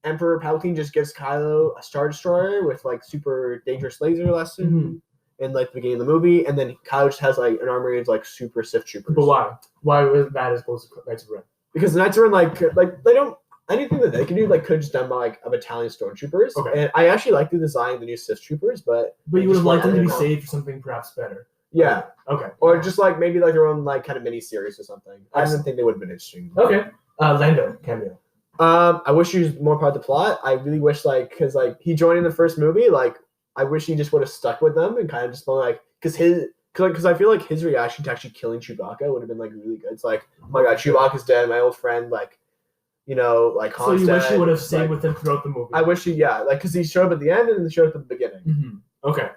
Emperor Palpatine just gives Kylo a Star Destroyer with like super dangerous laser lesson in like the beginning of the movie, and then Kylo just has like an armory of like super Sith troopers. But why? Why was that as opposed to Knights of Ren? Because the Knights are in like they don't. Anything that they can do, like, could have just done by like a battalion of stormtroopers. Okay. And I actually like the design of the new Sith troopers, but you would have liked them to be saved. saved for something perhaps better. Yeah, Okay. or just like maybe like their own like kind of mini series or something. I didn't think they would have been interesting. Okay. Lando cameo. I wish he was more part of the plot. I really wish because he joined in the first movie. Like I wish he just would have stuck with them and kind of just been like because I feel like his reaction to actually killing Chewbacca would have been like really good. It's like, oh my god, Chewbacca's dead. My old friend like. Like So Han's you wish dead. you would have stayed Like, with him throughout the movie. I wish because he showed up at the end and then showed up at the beginning. Mm-hmm. Okay.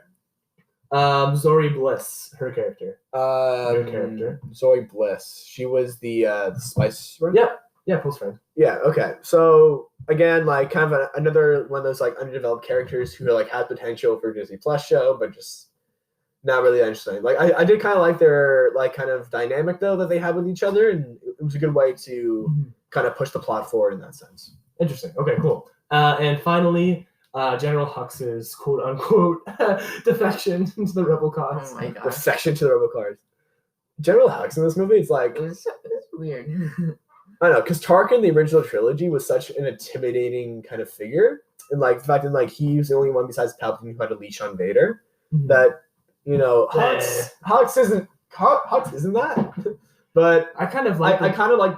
Zori Bliss, her character. Your character. Zoe Bliss. She was the spice runner? Yeah, close friend. Yeah, okay. So again, like kind of another one of those like underdeveloped characters who like had potential for a Disney Plus show, but just not really interesting. Like I did kind of like their like kind of dynamic though that they had with each other, and it was a good way to kind of push the plot forward in that sense. Interesting. Okay, cool. And finally, General Hux's quote unquote defection to the Rebel cause. Oh my god. Defection to the Rebel Cars. General Hux in this movie, it's like It was weird. I don't know, because Tarkin in the original trilogy was such an intimidating kind of figure, and like the fact that like he was the only one besides Palpatine who had a leash on Vader. That Hux isn't that. But I kind of like. I kind of like.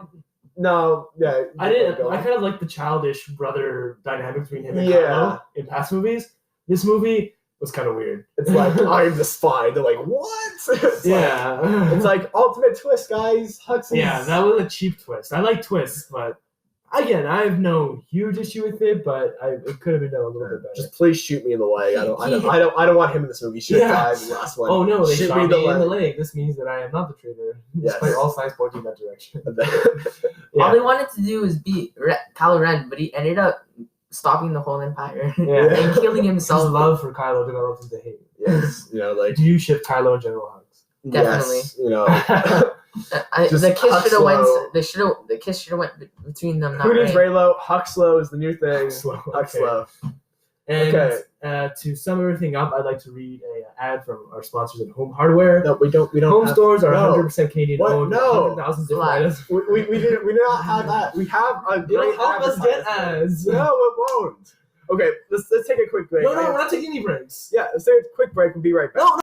No, yeah. I didn't. I kind of like the childish brother dynamic between him and Yeah. Kylo in past movies. This movie was kind of weird. It's like I'm the spy. They're like, what? It's Yeah. like ultimate twist, guys. Hux is... Yeah, that was a cheap twist. I like twists, but again, I have no huge issue with it. But it could have been done a little bit better. Just please shoot me in the leg. I don't want him in this movie. He should have died in the last one. Oh no, they Shoot shot me in the leg. This means that I am not the traitor. Yes. Despite all signs pointing in that direction. All they wanted to do was beat Kylo Ren, but he ended up stopping the whole Empire Yeah. and killing His himself. love for Kylo developed into hate. Yes, like Do you ship Kylo and General Hux? Definitely. Yes, Just The kiss should have went. Huxlow. The kiss should have went between them. Not Who needs Rey. Raylo? Huxlow is the new thing. Huxlow. And Okay. To sum everything up, I'd like to read an ad from our sponsors at Home Hardware. No, we don't. Home have, stores are no. 100% Canadian What? owned. No. 100,000 different Lie. items. We do not have that. We have a It'll great help us get advertisement. ads. No, it won't. Okay, let's take a quick break. No, we're not taking any breaks. Yeah, let's take a quick break. We'll be right back. No.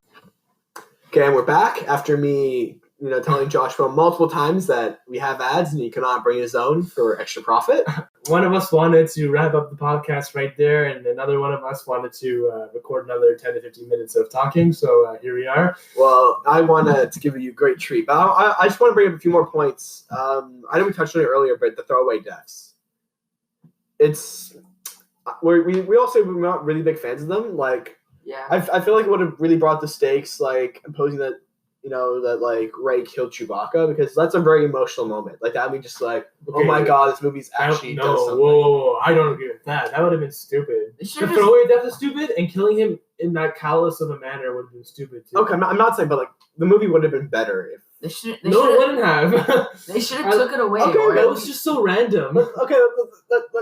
Okay, and we're back after me, telling Joshua multiple times that we have ads and he cannot bring his own for extra profit. One of us wanted to wrap up the podcast right there, and another one of us wanted to record another 10 to 15 minutes of talking. So here we are. Well, I wanted to give you a great treat, but I just want to bring up a few more points. I know we touched on it earlier, but the throwaway deaths. We all say we're not really big fans of them. Like, Yeah. I feel like it would have really brought the stakes, like imposing that that like Rey killed Chewbacca, because that's a very emotional moment. Like that would be just like, oh my god, this movie's actually does something. Whoa, I don't agree with that. That would have been stupid. The throwaway death is stupid, and killing him in that callous of a manner would have been stupid too. Okay, I'm not saying, but like the movie would have been better if. They No, it wouldn't have. They should have took it away. Okay, or That at was least- just so random. Okay,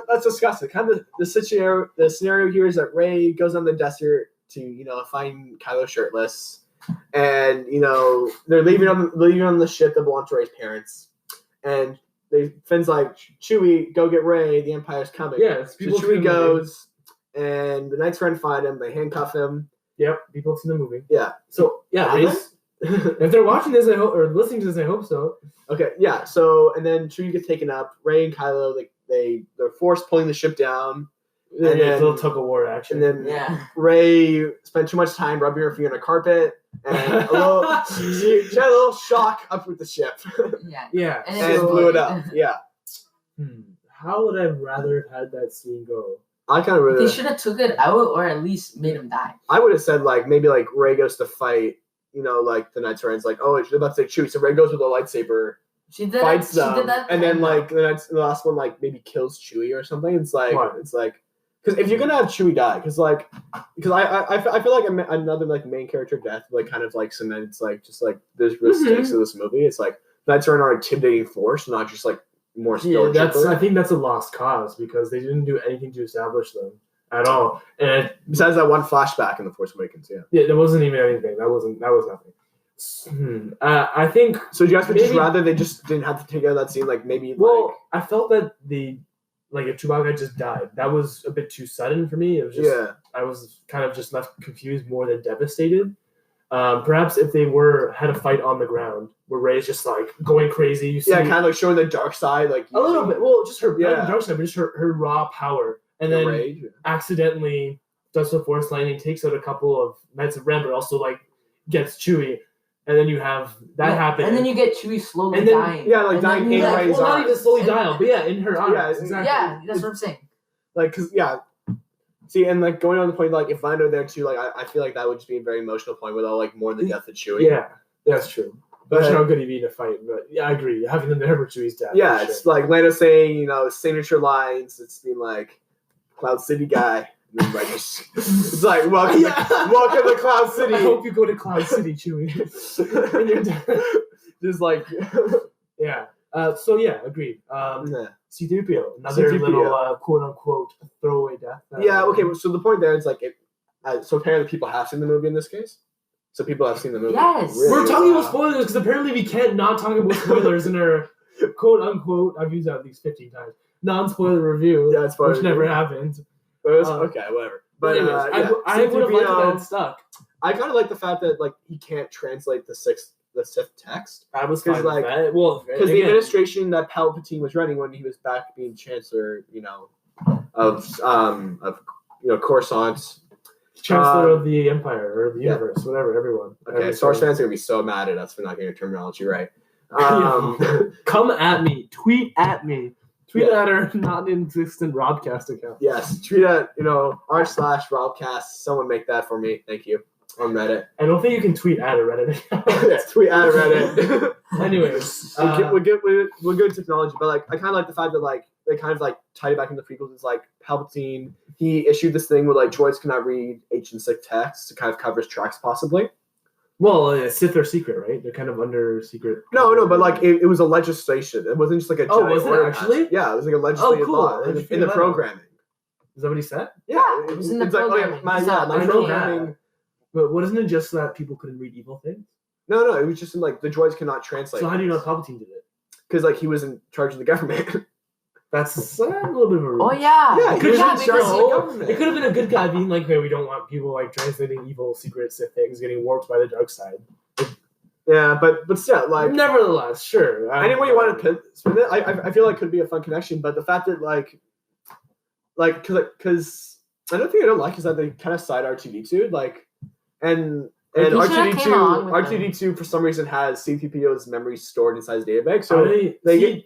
let's discuss it. Kind of the scenario here is that Rey goes on the desert to find Kylo shirtless, and they're leaving on the ship that belonged to Rey's parents, and Finn's like, Chewie, go get Rey. The Empire's coming. Yeah, So Chewie goes, and the Knights Ren find him. They handcuff him. Yep, people have seen the movie. Yeah. So if they're watching this, I hope, or listening to this, I hope so. Okay, yeah. So and then Chewie gets taken up. Rey and Kylo, they're forced pulling the ship down. And then a little tug of war action. And then Rey spent too much time rubbing her feet on a carpet, and she had a little shock up with the ship. Yeah. And blew it up. Yeah. How would I rather have had that scene go? I kind of really. They should have took it out, or at least made him die. I would have said maybe Rey goes to fight. The Knights Ren's oh, she's about to say Chewie. So Rey goes with a lightsaber. She did fights that. them, She did that. and then the last one maybe kills Chewie or something. It's because if you're gonna have Chewie die, because I feel like another main character death cements there's real stakes to this movie. It's Knights Ren are an intimidating force, not just more skill. Yeah, I think that's a lost cause because they didn't do anything to establish them at all. And besides that one flashback in The Force Awakens, yeah, there wasn't even anything. That was nothing. I think. So you guys would just rather they just didn't have to take out that scene, I felt that if Chewbacca just died, that was a bit too sudden for me. It was just I was kind of just left confused more than devastated. Perhaps if they had a fight on the ground where Rey's just going crazy, you see, kind of showing the dark side, a little bit. Well, just her dark side, but just her raw power, and then rage. Accidentally does the Force lightning, takes out a couple of Knights of Ren, but also gets Chewie. And then you have that happen. And then you get Chewie slowly dying. Yeah, dying in Rey's arms. Not even slowly dying, but in her arms. Yeah, exactly. Yeah, that's what I'm saying. See, and going on the point, if Lando there too, I feel that would just be a very emotional point without more than the death of Chewie. Yeah, that's true. But how good he'd be in a fight. But yeah, I agree. Having them there for Chewie's death. Yeah, it's Lando saying, signature lines. It's being Cloud City guy. And then it's welcome to Cloud City. I hope you go to Cloud City, Chewie. And you're just yeah. So yeah, agreed. C-3PO, another little quote unquote throwaway death. Okay. So the point there is so apparently people have seen the movie in this case. So people have seen the movie. Yes. Really? We're talking about spoilers because apparently we can't not talk about spoilers in our quote unquote. I've used that at least 15 times. Non-spoiler review. Yeah, it's which never happened. Okay, whatever. But anyways, I would have liked that stuck. I kind of like the fact that he can't translate the Sith text. I was fine with that. Well, because the administration that Palpatine was running when he was back being Chancellor, of Coruscant, Chancellor of the Empire or the universe, whatever. Everyone. Okay, Star Wars fans are gonna be so mad at us for not getting your terminology right. Come at me. Tweet at me. Tweet at our non-existent Robcast account. Yes, tweet at r/Robcast. Someone make that for me. Thank you. On Reddit. I don't think you can tweet at a Reddit account. Yeah, tweet at a Reddit. Anyways, we're good technology, but I kind of like the fact that they kind of tie it back into the prequels. It's Palpatine. He issued this thing where droids cannot read ancient Sith texts to kind of cover his tracks, possibly. Well, Sith are secret, right? They're kind of under secret. No, but it was a legislation. It wasn't just a. Oh, was it actually? Yeah, it was a legislative law in the programming. Is that what he said? Yeah, it was in the programming. My programming. But wasn't it just that people couldn't read evil things? No, it was just in the droids cannot translate. So how do you know Palpatine did it? Because he was in charge of the government. That's a little bit of a rule. Oh yeah. Yeah, it could have been a good guy being hey, we don't want people translating evil secret Sith things getting warped by the dark side. Yeah, but still, nevertheless, sure. Any way you want to spin it, I feel could be a fun connection. But the fact that because another thing I don't like is that they kind of side R2D2 and R2D2 for some reason has C-3PO's memory stored inside his database. So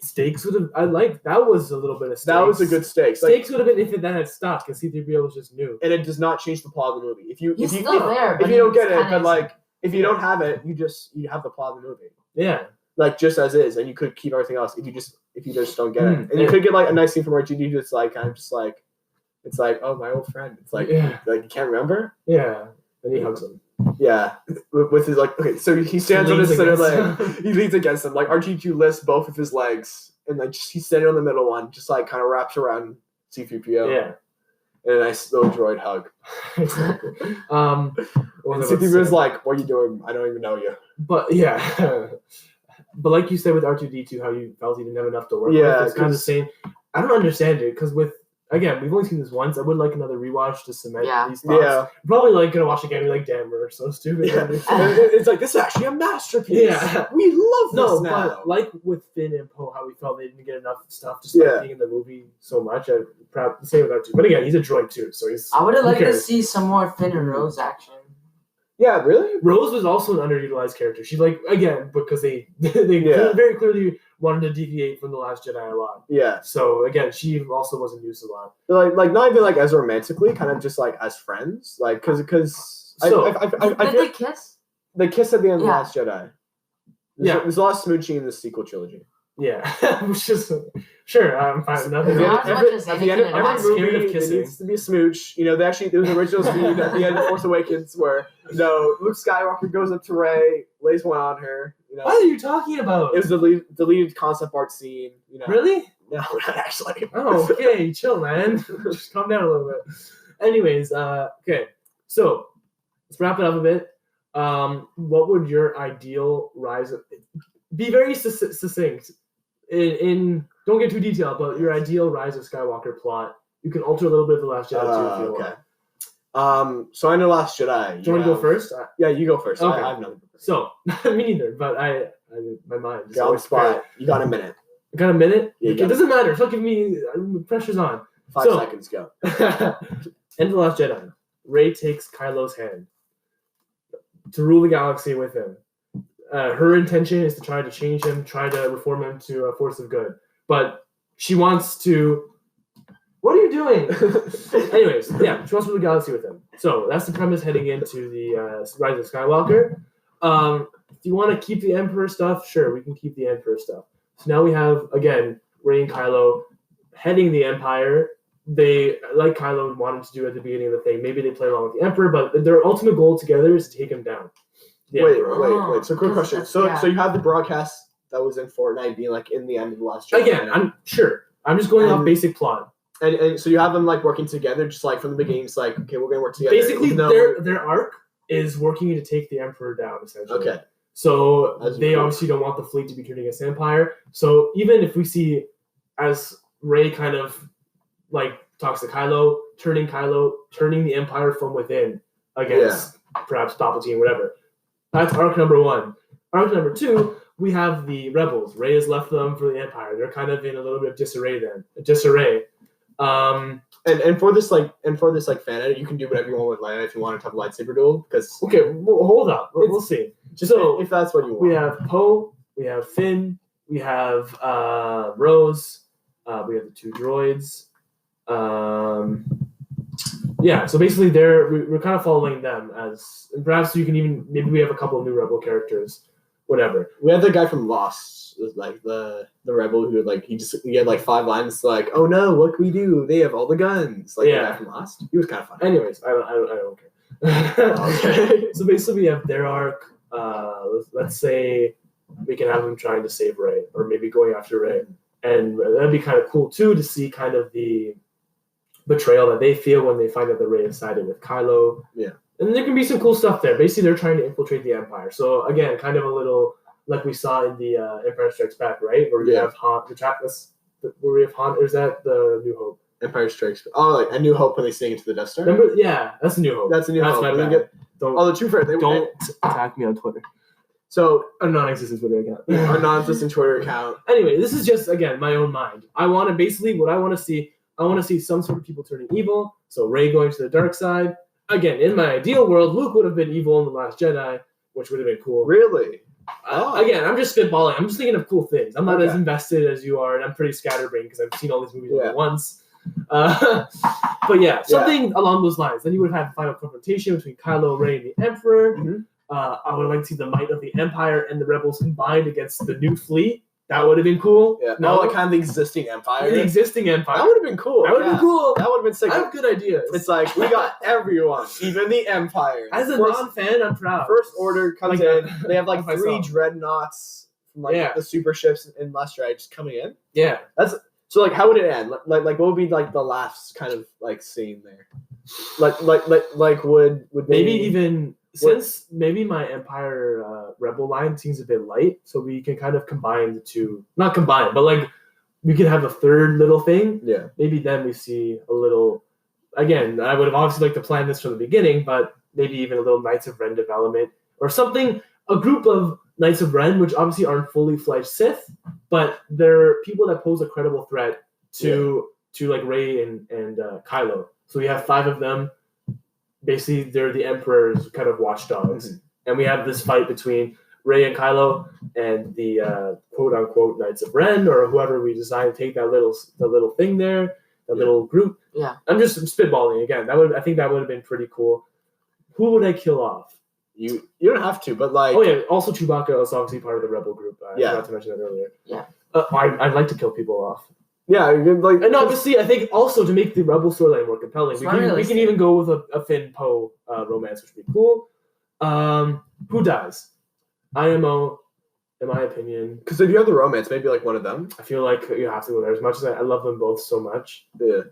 stakes would have. I like that was a little bit of stakes. That was a good stake. Stakes would have been if that had stopped because C-3PO was just new. And it does not change the plot of the movie. If you there, if you don't get it, but if you don't have it, you have the plot of the movie. Yeah. Just as is, and you could keep everything else if you just don't get it. And you could get a nice scene from R2D2 that's it's oh, my old friend. It's you can't remember? Yeah. Then he hugs him. Yeah, with his okay. So he stands on his center leg. He leans against him. R2D2 lifts both of his legs, and he's standing on the middle one, just kind of wraps around C-3PO. Yeah, and a nice little droid hug. Exactly. And C-3PO's like, "What are you doing? I don't even know you." But yeah, but like you said with R2-D2, how you felt he didn't have enough to work Yeah, with, it's kind of the 'cause- same. I don't understand it because again, we've only seen this once. I would like another rewatch to cement these thoughts. Yeah. Probably like gonna watch again and be like, damn, we're so stupid. Yeah. It's like, this is actually a masterpiece. Yeah. We love this No, now. but like with Finn and Poe, how we felt they didn't get enough stuff just like being in the movie so much. I'm proud to say without too. But again, he's a droid too, so he's. I would have who liked to cares? see some more Finn and Rose action. Yeah, really? Rose was also an underutilized character. She's like, again, because they Yeah. very clearly wanted to deviate from The Last Jedi a lot. Yeah. So again, she also wasn't used a lot. Like not even like as romantically, kind of just like as friends. Like, because So- I Did feel they kiss? they kiss at the end of The Yeah. Last Jedi. Yeah. There's a lot of smooching in the sequel trilogy. Yeah, which is sure. I'm fine. with Nothing. Not as much as At the end of Anakin and every Anakin. Scared movie, of there kissing. needs to be a smooch. You know, there was an original scene at the end of Force Awakens where Luke Skywalker goes up to Rey, lays one on her. You know, What are you talking about? it was the deleted concept art scene. You know, Really? No, not actually. Oh, okay. Chill, man. Just calm down a little bit. Anyways, okay. So let's wrap it up a bit. What would your ideal rise of? Be very succinct. In don't get too detailed, but your ideal Rise of Skywalker plot. You can alter a little bit of The Last Jedi too if you Okay. want. So I know Last Jedi. Do you want to go first? Yeah, you go first. Okay. I have nothing. So me neither, but I my mind. is Get on the always spot. You got a minute. Got a minute? Yeah, you it got doesn't matter. It's not giving me pressure's on. 5 So- seconds. Go. End of The Last Jedi. Rey takes Kylo's hand to rule the galaxy with him. Her intention is to try to change him, try to reform him to a force of good. But she wants to. What are you doing? Anyways, yeah, she wants to rule the galaxy with him. So that's the premise heading into the Rise of Skywalker. If you want to keep the Emperor stuff, sure, we can keep the Emperor stuff. So now we have, again, Rey and Kylo heading the Empire. They, like Kylo wanted to do at the beginning of the thing, maybe they play along with the Emperor, but their ultimate goal together is to take him down. The Emperor. Wait. So quick question. That's- So yeah. so you have the broadcast that was in Fortnite being like in the end of the Last Jedi. Again, I'm sure. I'm just going off And- basic plot. and so you have them like working together, just like from the beginning. It's like, okay, we're gonna work together. Basically, even though their arc is working to take the Emperor down, essentially. okay. So That's they cool. obviously don't want the fleet to be turning against Empire. So even if we see as Rey kind of like talks to Kylo, turning the Empire from within against perhaps Palpatine, whatever. That's arc number 1. Arc number 2, we have the rebels. Rey has left them for the Empire. They're kind of in a little bit of disarray. And for this fan edit, you can do whatever you want with Leia if you want to have a lightsaber duel. Because Okay, well, hold up. We'll see. just So, if that's what you want. we have Poe, we have Finn, we have Rose, we have the 2 droids. Yeah, so basically we're kind of following them as, and perhaps you can even, maybe we have a couple of new Rebel characters, whatever. We had the guy from Lost, like the rebel who like he had like 5 lines like, oh no, what can we do? They have all the guns. Like the Yeah. guy from Lost. He was kind of funny. Anyways, I don't care. Okay. So basically we have their arc. Let's say we can have them trying to save Rey, or maybe going after Rey. And that'd be kind of cool too to see kind of the betrayal that they feel when they find out that Rey is sided with Kylo. Yeah. And there can be some cool stuff there. Basically, they're trying to infiltrate the Empire. So again, kind of a little like we saw in the Empire Strikes Back, right? Where we Yeah. have Han. Where we have Han. Or is that the New Hope? Empire Strikes. Oh, like A New Hope when they sneak into the Death Star. Remember? Yeah, that's the New Hope. That's A New Hope. my And then bad. get- Don't oh, the two friends. don't attack me on Twitter. So A non-existent Twitter account. our non-existent Twitter account. Anyway, this is just again my own mind. I want to basically what I want to see. I want to see some sort of people turning evil. So Rey going to the dark side. Again, in my ideal world, Luke would have been evil in The Last Jedi, which would have been cool. Really? Oh. Again, I'm just spitballing. I'm just thinking of cool things. I'm not as Okay. invested as you are, and I'm pretty scatterbrained because I've seen all these movies Yeah. at once. But yeah, something along those lines. Then you would have a final confrontation between Kylo, Rey, and the Emperor. Mhm. I would like to see the might of the Empire and the Rebels combined against the new fleet. That would have been cool. Yeah. No, No, like kind of the existing Empire. the existing Empire. That would have been cool. That would have been cool. That would have been sick. I have good ideas. It's like we got everyone, even the Empire. As a First- non-fan, I'm proud. First Order comes Like in. that. They have like That's 3 myself. dreadnoughts from like Yeah. the super ships in Last Jedi just coming in. Yeah. So like, how would it end? Like what would be like the last kind of like scene there? Like would Maybe they, even since maybe my Empire Rebel line seems a bit light, so we can kind of combine the two. Not combine, but like we could have a third little thing. yeah. Maybe then we see a little. Again, I would have obviously liked to plan this from the beginning, but maybe even a little Knights of Ren development or something. A group of Knights of Ren, which obviously aren't fully fledged Sith, but they're people that pose a credible threat to like Rey and Kylo. So we have 5 of them. Basically, they're the Emperor's kind of watchdogs, and we have this fight between Rey and Kylo and the quote unquote Knights of Ren or whoever we decide to take that little thing there, that little group. Yeah. I'm just spitballing again. I think that would have been pretty cool. Who would I kill off? You don't have to, but like. Oh yeah, also Chewbacca is obviously part of the Rebel group. I Yeah. forgot to mention that earlier. Yeah. I'd like to kill people off. Yeah, like. And obviously, I think also to make the Rebel storyline more compelling, It's we not can realistic. even go with a Finn Poe romance, which would be cool. Who dies? IMO, in my opinion. Because if you have the romance, maybe like one of them. I feel like you have to go there. As much as I love them both so much. Yeah.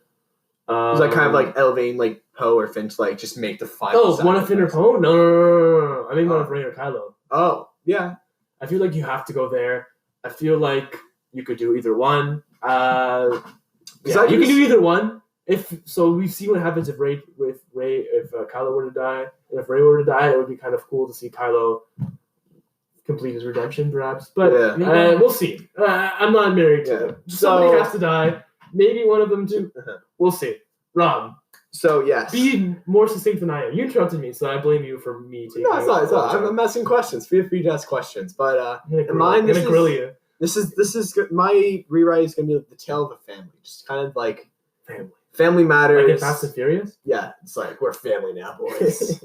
It's like kind of like elevating like Poe or Finn to like just make the final. Oh, one of Finn or Poe? No. I mean one of Rey or Kylo. Oh, yeah. I feel like you have to go there. I feel like you could do either one. You can do either one. If so, we see what happens if Kylo were to die, and if Rey were to die, it would be kind of cool to see Kylo complete his redemption, perhaps. But we'll see. I'm not married to them. Somebody has to die. Maybe one of them too. We'll see. Rob. So yes. Be more succinct than I am. You interrupted me, so I blame you for me taking. No, it's not. I'm asking questions. Feel free to ask questions, but I'm gonna grill you. This is my rewrite is gonna be like the tale of a family, just kind of like family matters. Like in Fast and Furious. Yeah, it's like we're family now, boys.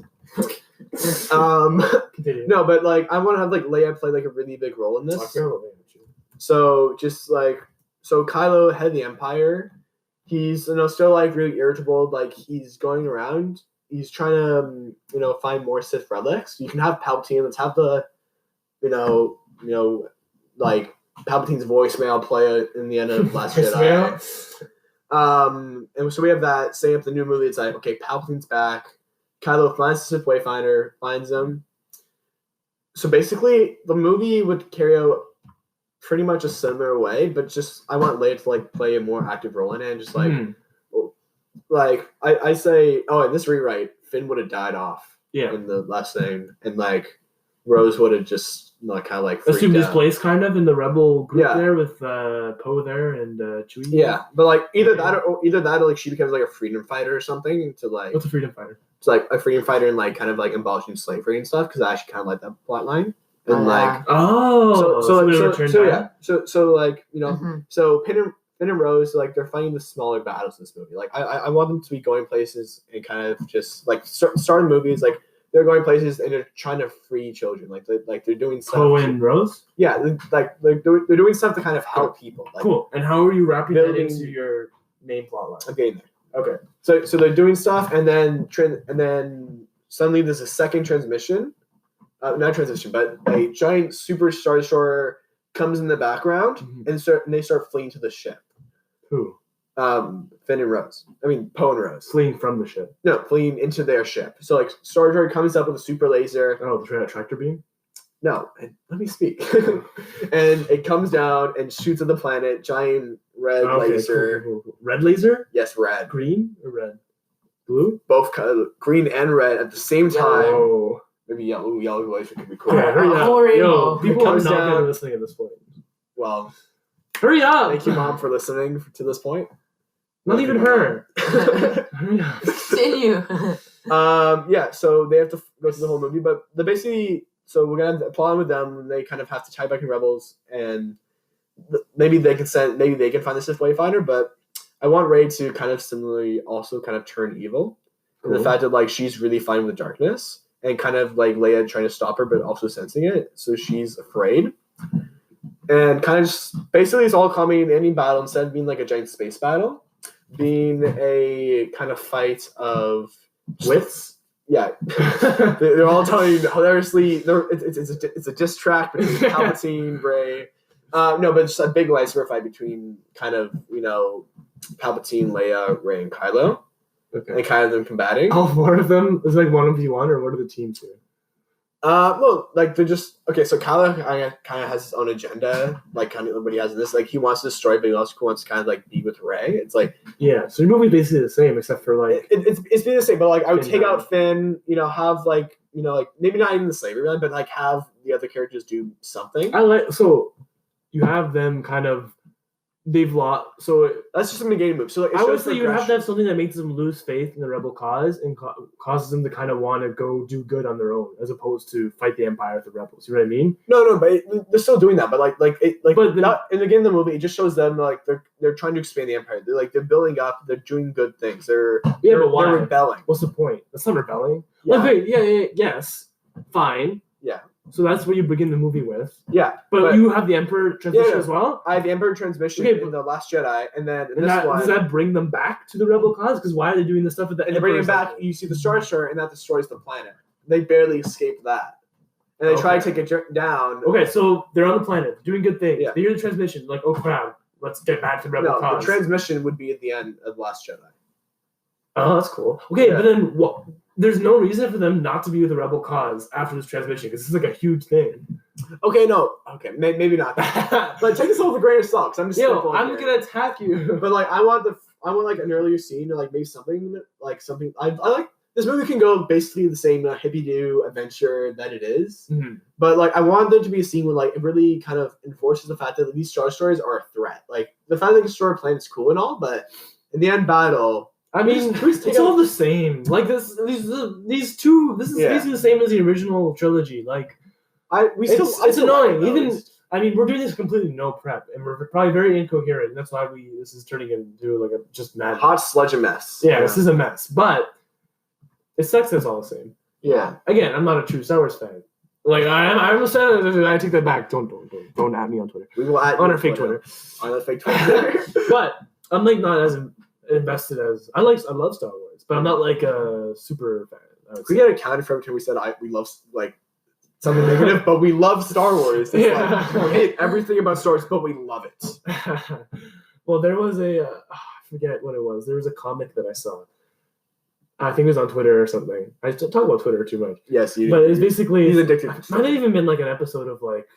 Continue. No, but like I want to have like Leia play like a really big role in this. I care about Leia. So just like Kylo, head of the Empire, he's still like really irritable. Like he's going around, he's trying to find more Sith relics. You can have Palpatine. Let's have the like Palpatine's voicemail play in the end of Last Jedi. And so we have that setting up the new movie. It's like, okay, Palpatine's back. Kylo finds the Sith Wayfinder, finds him. So basically, the movie would carry out pretty much a similar way, but just I want Leia to like play a more active role in it, and just like I say, in this rewrite, Finn would have died off in the last thing, and like Rose would have just kind of like assumed his out. place kind of in the Rebel group there with Poe there and Chewie. Yeah, but like either that or like she becomes like a freedom fighter or something to like. What's a freedom fighter? It's like a freedom fighter and like kind of like abolishing slavery and stuff, because I actually kind of like that plot line. And like so like so Finn and Rose, like they're fighting the smaller battles in this movie. Like I want them to be going places and kind of just like starting movies like they're going places and they're trying to free children. Like they're doing stuff. Poe and Rose. Yeah, they're doing stuff to kind of help people. Like, cool. And how are you wrapping that into your main plot line? I'm getting there. Okay. So they're doing stuff, and then suddenly there's a second transmission. Not transition, but a giant super Star Destroyer comes in the background, and they start fleeing to the ship. Who? Finn and Rose. I mean, Poe and Rose. Fleeing from the ship. No, fleeing into their ship. So like Star Destroyer comes up with a super laser. Oh, the tractor beam? No, let me speak. And it comes down and shoots at the planet. Giant red laser. Cool. Red laser? Yes, red. Green or red? Blue? Both green and red at the same time. Oh. Maybe yellow laser could be cool. Yeah, hurry up. Yo, people are not going to listening at this point. Well, hurry up! Thank you, Mom, for listening to this point. Not even her. Hurry up. Continue. Yeah, so they have to go through the whole movie, but so we're gonna plot with them, and they kind of have to tie back in Rebels, and maybe they can find the Sith Wayfinder, but I want Rey to kind of similarly also kind of turn evil. Cool. And the fact that like she's really fine with darkness, and kind of like Leia trying to stop her, but also sensing it, so she's afraid. And kind of just, basically it's all coming in the ending battle, instead of being like a giant space battle, being a kind of fight of wits. Yeah, they're all telling hilariously. It's a diss track between Palpatine, Rey, No, but it's a big lightsaber fight between kind of, Palpatine, Leia, Rey, and Kylo. Okay. And kind of them combating. Oh, one of them is like 1v1, or what are the teams here? Well, like they're just okay. So Kylo kind of has his own agenda, like kind of what he has in this. Like he wants to destroy, but he also wants to kind of like be with Rey. It's like so your movie's basically the same, except for like it's being the same. But like I would Finn take died. out Finn, have like like maybe not even the slavery line, but like have the other characters do something. I like so you have them kind of they've lost. So That's just a negating move. So like, it I would shows say you have to progression. have something that makes them lose faith in the rebel cause and causes them to kind of want to go do good on their own, as opposed to fight the Empire with the rebels. You know what I mean? No, but they're still doing that. But But not in the beginning of the movie, it just shows them like they're trying to expand the Empire. They're building up. They're doing good things. They're but why? They're rebelling. What's the point? That's not rebelling. Yeah. Like, wait, yes, fine. Yeah. So that's what you begin the movie with. Yeah, But you have the Emperor transmission Yeah. as well. I have the Emperor transmission Okay, in the Last Jedi, and then in And this one, does that bring them back to the rebel cause? Because why are they doing this stuff with the and they bring it Emperor's back. like- You see the Star Destroyer, and that destroys the planet. They barely escape that, and they try to Okay. take it down. Okay, so they're on the planet, doing good things. Yeah. They hear the transmission, like, oh crap, let's get back to the rebel No, the cause. transmission would be at the end of Last Jedi. Oh, that's cool. Okay, Yeah. but then what? There's no reason for them not to be with the rebel cause after this transmission, because this is like a huge thing. Okay, maybe not. But take this all with a grain of salt, 'cause I'm just Yo, spitballing I'm here. gonna attack you. But like, I want like an earlier scene, or like maybe something. I like this movie can go basically the same hippie do adventure that it is. Mhm. But like, I want there to be a scene where like it really kind of enforces the fact that these Star Destroyers are a threat. Like the fact that they can destroy a planet is cool and all, but in the end battle, I mean, Just take it's all out- the same. Like these two. This is Yeah. basically the same as the original trilogy. Like, it's annoying. I mean, we're doing this completely no prep, and we're probably very incoherent. And that's why this is turning into like a just mad. hot sludge and mess. Yeah, this is a mess. But it sucks that it's all the same. Yeah. Again, I'm not a true Star Wars fan. Like I'm a fan. I take that back. Don't at me on Twitter. We will add On our fake Twitter. On our fake Twitter. But I'm like not as invested as I love Star Wars, but I'm not like a super fan. I would we say. get accounted for every time we said we love like something negative, but we love Star Wars. It's Yeah. like, we hate everything about Star Wars, but we love it. Well, there was I forget what it was. There was a comic that I saw. I think it was on Twitter or something. I talk about Twitter too much, Yes, you. but it's basically he's addicted. to Might Star have Wars. even been like an episode of like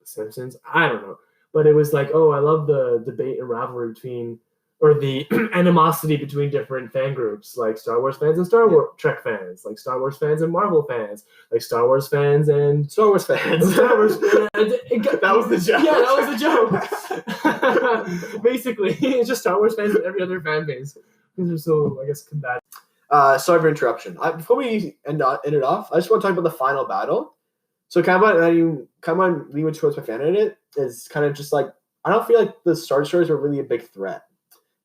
The Simpsons. I don't know, but it was like, oh, I love the debate and rivalry between, or the animosity between different fan groups, like Star Wars fans and Star Wars Trek fans, like Star Wars fans and Marvel fans, like Star Wars fans and Star Wars fans. Star Wars. That was the joke. Yeah, that was the joke. Basically, it's just Star Wars fans and every other fan base because they're so, I guess, combative. Sorry for interruption. Before we end it off, I just want to talk about the final battle. So kind of leaning towards my fan edit is kind of just like, I don't feel like the Star Destroyers were really a big threat.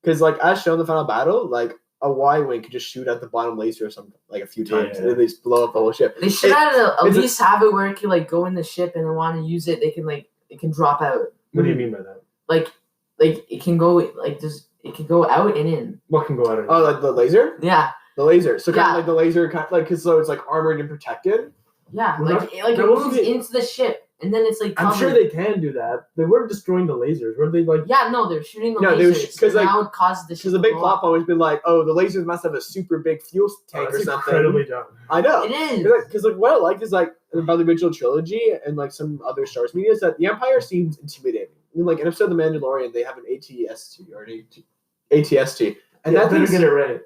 Because like as shown in the final battle, like a Y-wing could just shoot at the bottom laser or something like a few times and they just blow up the whole ship. They should at it's least have it where it can like go in the ship and want to use it. They can like it can drop out. What do you mean by that? Like it can go like just it can go out and in. What can go out? Oh, like the laser? Yeah, The laser. So kind Yeah. of like the laser, kind of like because so it's like armored and protected. yeah. Well, Like it that moves wasn't it. into the ship and then it's like I'm sure covered. they can do that. They weren't destroying the lasers, weren't they? Like, Yeah, no, they're shooting the No, they were lasers. because like now it causes the ship. because the to big blow plot up. point has been like, oh, the lasers must have a super big fuel tank or that's something. incredibly dumb. I know. It is. Because like what I like is like about the original trilogy and like some other Star Wars media is that the Empire seems intimidating. I mean, like in episode of The Mandalorian, they have an ATST or an ATST, and Yeah, that better thing's- get it right.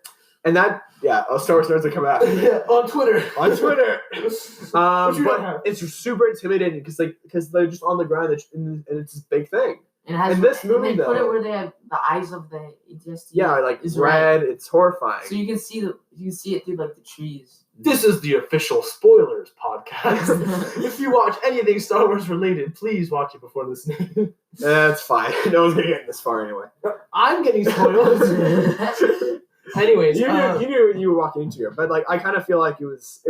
and that Star Wars nerds are coming out On Twitter. on Twitter. What you But have? it's super intimidating because they're just on the ground and it's this big thing. It has, in this movie, they put it though- where they have the eyes of the ATST. Yeah, like is red. It's horrifying. So you can see it through like the trees. This is the official spoilers podcast. If you watch anything Star Wars related, please watch it before listening. That's fine. No one's gonna get this far anyway. I'm getting spoiled. Anyways, You knew what you were walking into here, but like I kind of feel like it was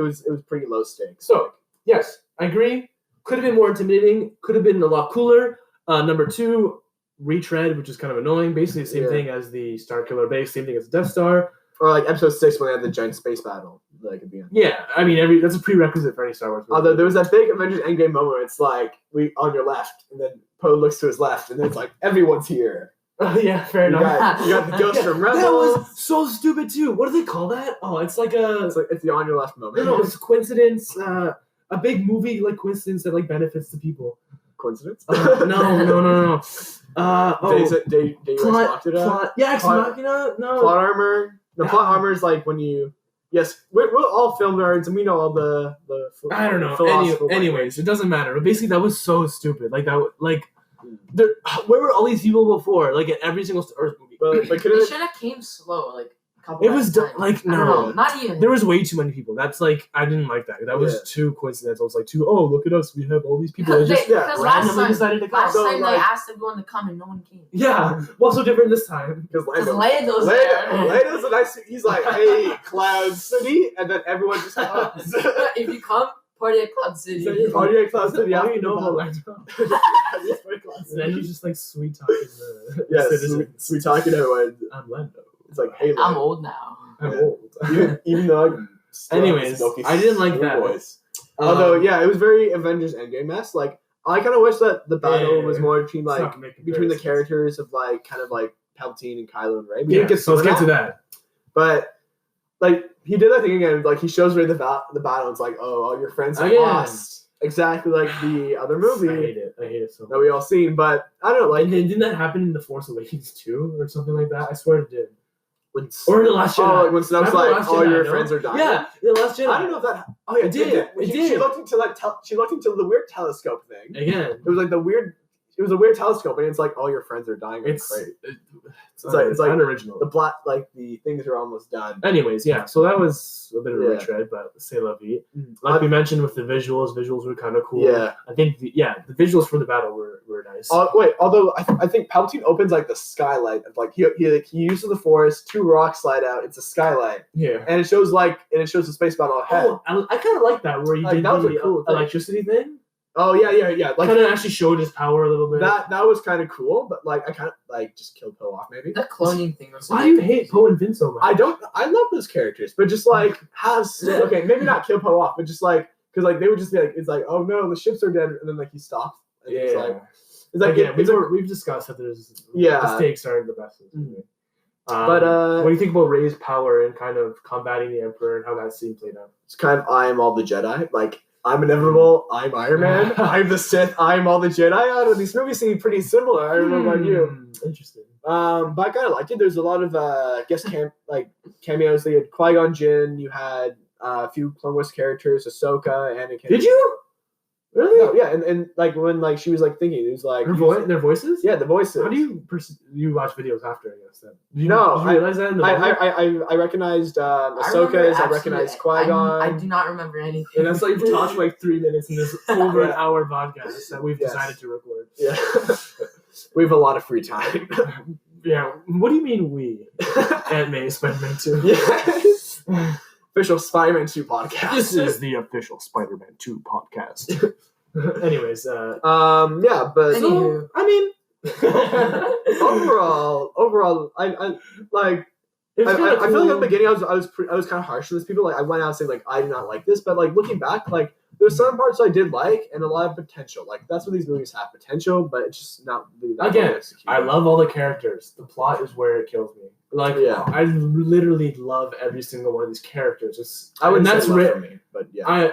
pretty low stakes. so yes, I agree. Could have been more intimidating. Could have been a lot cooler. Number 2, retread, which is kind of annoying. Basically the same Yeah. thing as the Starkiller base, same thing as the Death Star. Or like episode 6 when they had the giant space battle. like at the end. Yeah, I mean, that's a prerequisite for any Star Wars movie. Although there was that big Avengers Endgame moment where it's like we on your left, and then Poe looks to his left, and then it's like everyone's here. Oh yeah, fair You enough. got the ghost from Rebels. That was so stupid too. What do they call that? Oh, it's like It's the on your left moment. no, it's a coincidence. A big movie like coincidence that like benefits the people. Coincidence? No. Plot. Yeah, Ex Machina. No. Plot armor. The Yeah. plot armor is like when you. Yes, we're all film nerds, and we know all the. I don't know. philosophical Anyways, it doesn't matter. But basically, that was so stupid. Like that. There. Where were all these people before? Like in every single Star Wars movie. But could It it? should have came slow, like a couple. It was times. like I don't no. know, not even. There was way too many people. That's like I didn't like that. That was Yeah. too coincidental. It's like too. Oh, look at us. We have all these people. It just Because randomly decided to come. last So, time like- they asked everyone to come and no one came. Yeah. What's so different this time? Because Because Lando's there. Lando's a nice. He's like, hey, Cloud City, and then everyone just comes. If you come, party at Cloud City. So you party at Cloud City. How do after you know the about battle. Lando? Yes, party at Cloud And then City. he's just like sweet talking the Yes, citizens. sweet talking to everyone. I'm Lando. It's like, hey, I'm Lando. old now. I'm Yeah. old. Even though I still have Anyways, this milky I didn't like smooth that. voice. Although, yeah, it was very Avengers Endgame mess. Like, I kind of wish that the battle was more between Let's like not make between the comparisons. characters of like kind of like Palpatine and Kylo and Rey. We Yeah, didn't get so let's some get of to that. But like he did that thing again. Like he shows Rey the battle. It's like, oh, all your friends are Again. lost. Exactly like the other I movie hate it. I hate it so much. that we all seen. But I don't know, like Like, didn't that happen in The Force Awakens too, or something like that? I swear it did. when Or The Last Jedi. oh, like when Snoke's Remember The like, Last all Jedi, your no? friends are dying. Yeah, The Last Jedi. I don't know if that. Oh yeah, It did. It She did. looked into that. She looked into the weird telescope thing. Again, It was like the weird. It was a weird telescope, and it's like all your friends are dying. it's Great. it's like unoriginal. The black, like the things are almost done. Anyways, yeah. So that was a bit of a Yeah. retread, but c'est la vie. Like we mentioned with the visuals were kind of cool. Yeah. I think the visuals for the battle were nice. Although I think Palpatine opens like the skylight. Like he uses the Force. 2 rocks slide out. It's a skylight, Yeah. and it shows the space battle ahead. Oh, I kind of like that where he Like, did that was a the cool thing. electricity thing. Oh yeah. Like Kind of actually showed his power a little bit. that was kind of cool. But like I kind of like just killed Poe off maybe. The cloning thing was. Why do you hate Poe and Vin so much? I love those characters, but just like okay, maybe not kill Poe off, but just like because like they would just be like it's like oh no the ships are dead, and then like he stops. And Yeah. It's like Again, it's we've discussed that there's Yeah. the stakes aren't the best. In this movie. But, what do you think about Rey's power and kind of combating the Emperor and how that scene played out? it's kind of I am all the Jedi. Like I'm inevitable. I'm Iron Man. I'm the Sith. I'm all the Jedi. I don't know. These movies seem pretty similar. I don't know about you. Interesting. But I kind of liked it. There's a lot of guest cameos. They had Qui-Gon Jinn. You had a few Clone Wars characters, Ahsoka, Anakin. Did you? Really? No, yeah, and like when like she was like thinking, it was like Their voices? Yeah, the voices. How do you watch videos after? I guess then. Did you realize that in the movie? I recognized remember Ahsoka's. I actually- recognized I Qui-Gon. do not remember anything. And that's like talked for like 3 minutes in this over an Yeah. hour podcast that we've Yes. decided to record. Yeah, we have a lot of free time. Yeah. What do you mean we? Aunt May, Spider-Man 2. Yes. Official Spider-Man 2 podcast. This is the official Spider-Man 2 podcast. Anyways, yeah, but Anywho. I mean, overall, I like. it was I kinda feel like cool. at the beginning I was kind of harsh to these people. Like I went out saying like I do not like this, but like looking back, like there's some parts I did like and a lot of potential. Like that's what these movies have potential, but it's just not really that Again, well executed. I love all the characters. The plot is where it kills me. Like, Yeah. I literally love every single one of these characters. I wouldn't and say love for me, but yeah.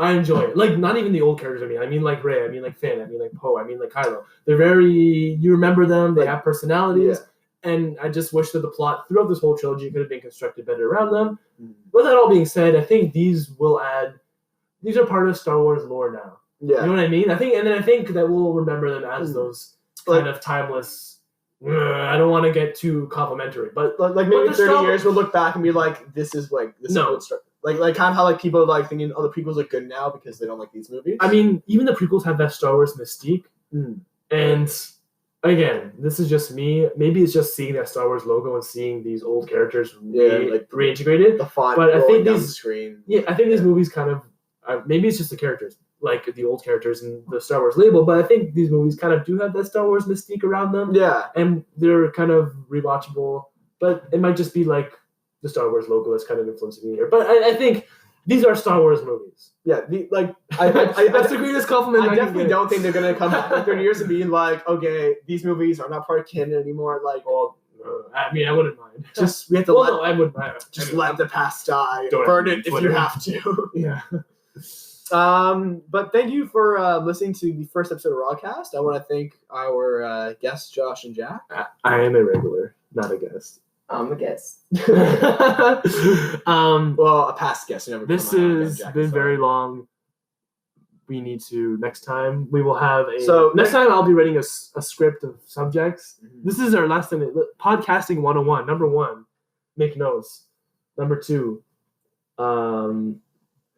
I enjoy it. Like, not even the old characters. I mean like Rey. I mean like Finn. I mean like Poe. I mean like Kylo. They're very. You remember them. They Like, have personalities. And I just wish that the plot throughout this whole trilogy could have been constructed better around them. With that all being said, I think these will add. These are part of Star Wars lore now. Yeah. You know what I mean? I think that we'll remember them as those Like- kind of timeless. I don't want to get too complimentary, but Like But maybe the 30 Star- years we'll look back and be like, this is what start. Like kind of how like people are like thinking, oh, the prequels look good now because they don't like these movies. I mean, even the prequels have that Star Wars mystique. And again, this is just me. Maybe it's just seeing that Star Wars logo and seeing these old characters reintegrated. the font, But I rolling think down these- the screen. Yeah, I think these movies kind of maybe it's just the characters, like the old characters in the Star Wars label. But I think these movies kind of do have that Star Wars mystique around them. Yeah. And they're kind of rewatchable, but it might just be like the Star Wars logo is kind of influencing me here. But I think these are Star Wars movies. Yeah, That's the greatest compliment I I definitely can get. don't think they're gonna come back in 30 years and be like, okay, these movies are not part of canon anymore. Like, Well, I mean, I wouldn't mind. just we have to Well, let no, I wouldn't mind. just let the past die. Don't Burn have it if Twitter. you have to. Yeah. But thank you for listening to the first episode of Robcast. I want to thank our guests, Josh and Jack. I am a regular, not a guest. I guess. Well, a past guest. You never This come on again, has Jack, been so- very long. We need to next time. We will have a. So, next time I'll be writing a script of subjects. Mhm. This is our last thing. Podcasting 101. Number 1, make notes. Number 2,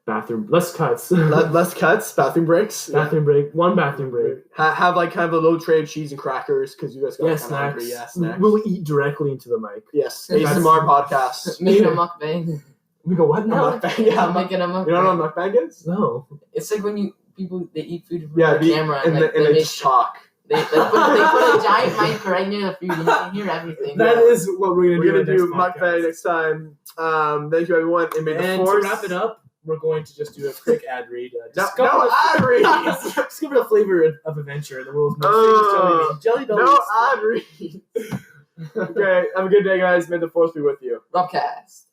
bathroom. Less cuts. Less cuts, bathroom breaks. Bathroom break. 1 bathroom break. Have like kind of a low tray of cheese and crackers because you guys got Yeah, kind of hungry. snacks. Yeah, snacks. We'll eat directly into the mic. Yes, That's- ASMR podcast. Making a mukbang. We go, what A now? mukbang, yeah, Making a mukbang. you don't know what mukbang is? No. It's like when people they eat food from Yeah, the camera and, like, and they make just talk. they put a giant mic right near the food and you can hear everything. That is what we're We're gonna gonna do next mukbang podcast. next time. Thank you everyone, and may the And to force. wrap it up, we're going to just do a quick ad read. No, Discover no the- ad reads. Discover the flavor of adventure in the world's most famous jelly bean. Jelly No bellies. ad reads. Okay, have a good day, guys. May the force be with you. Robcast.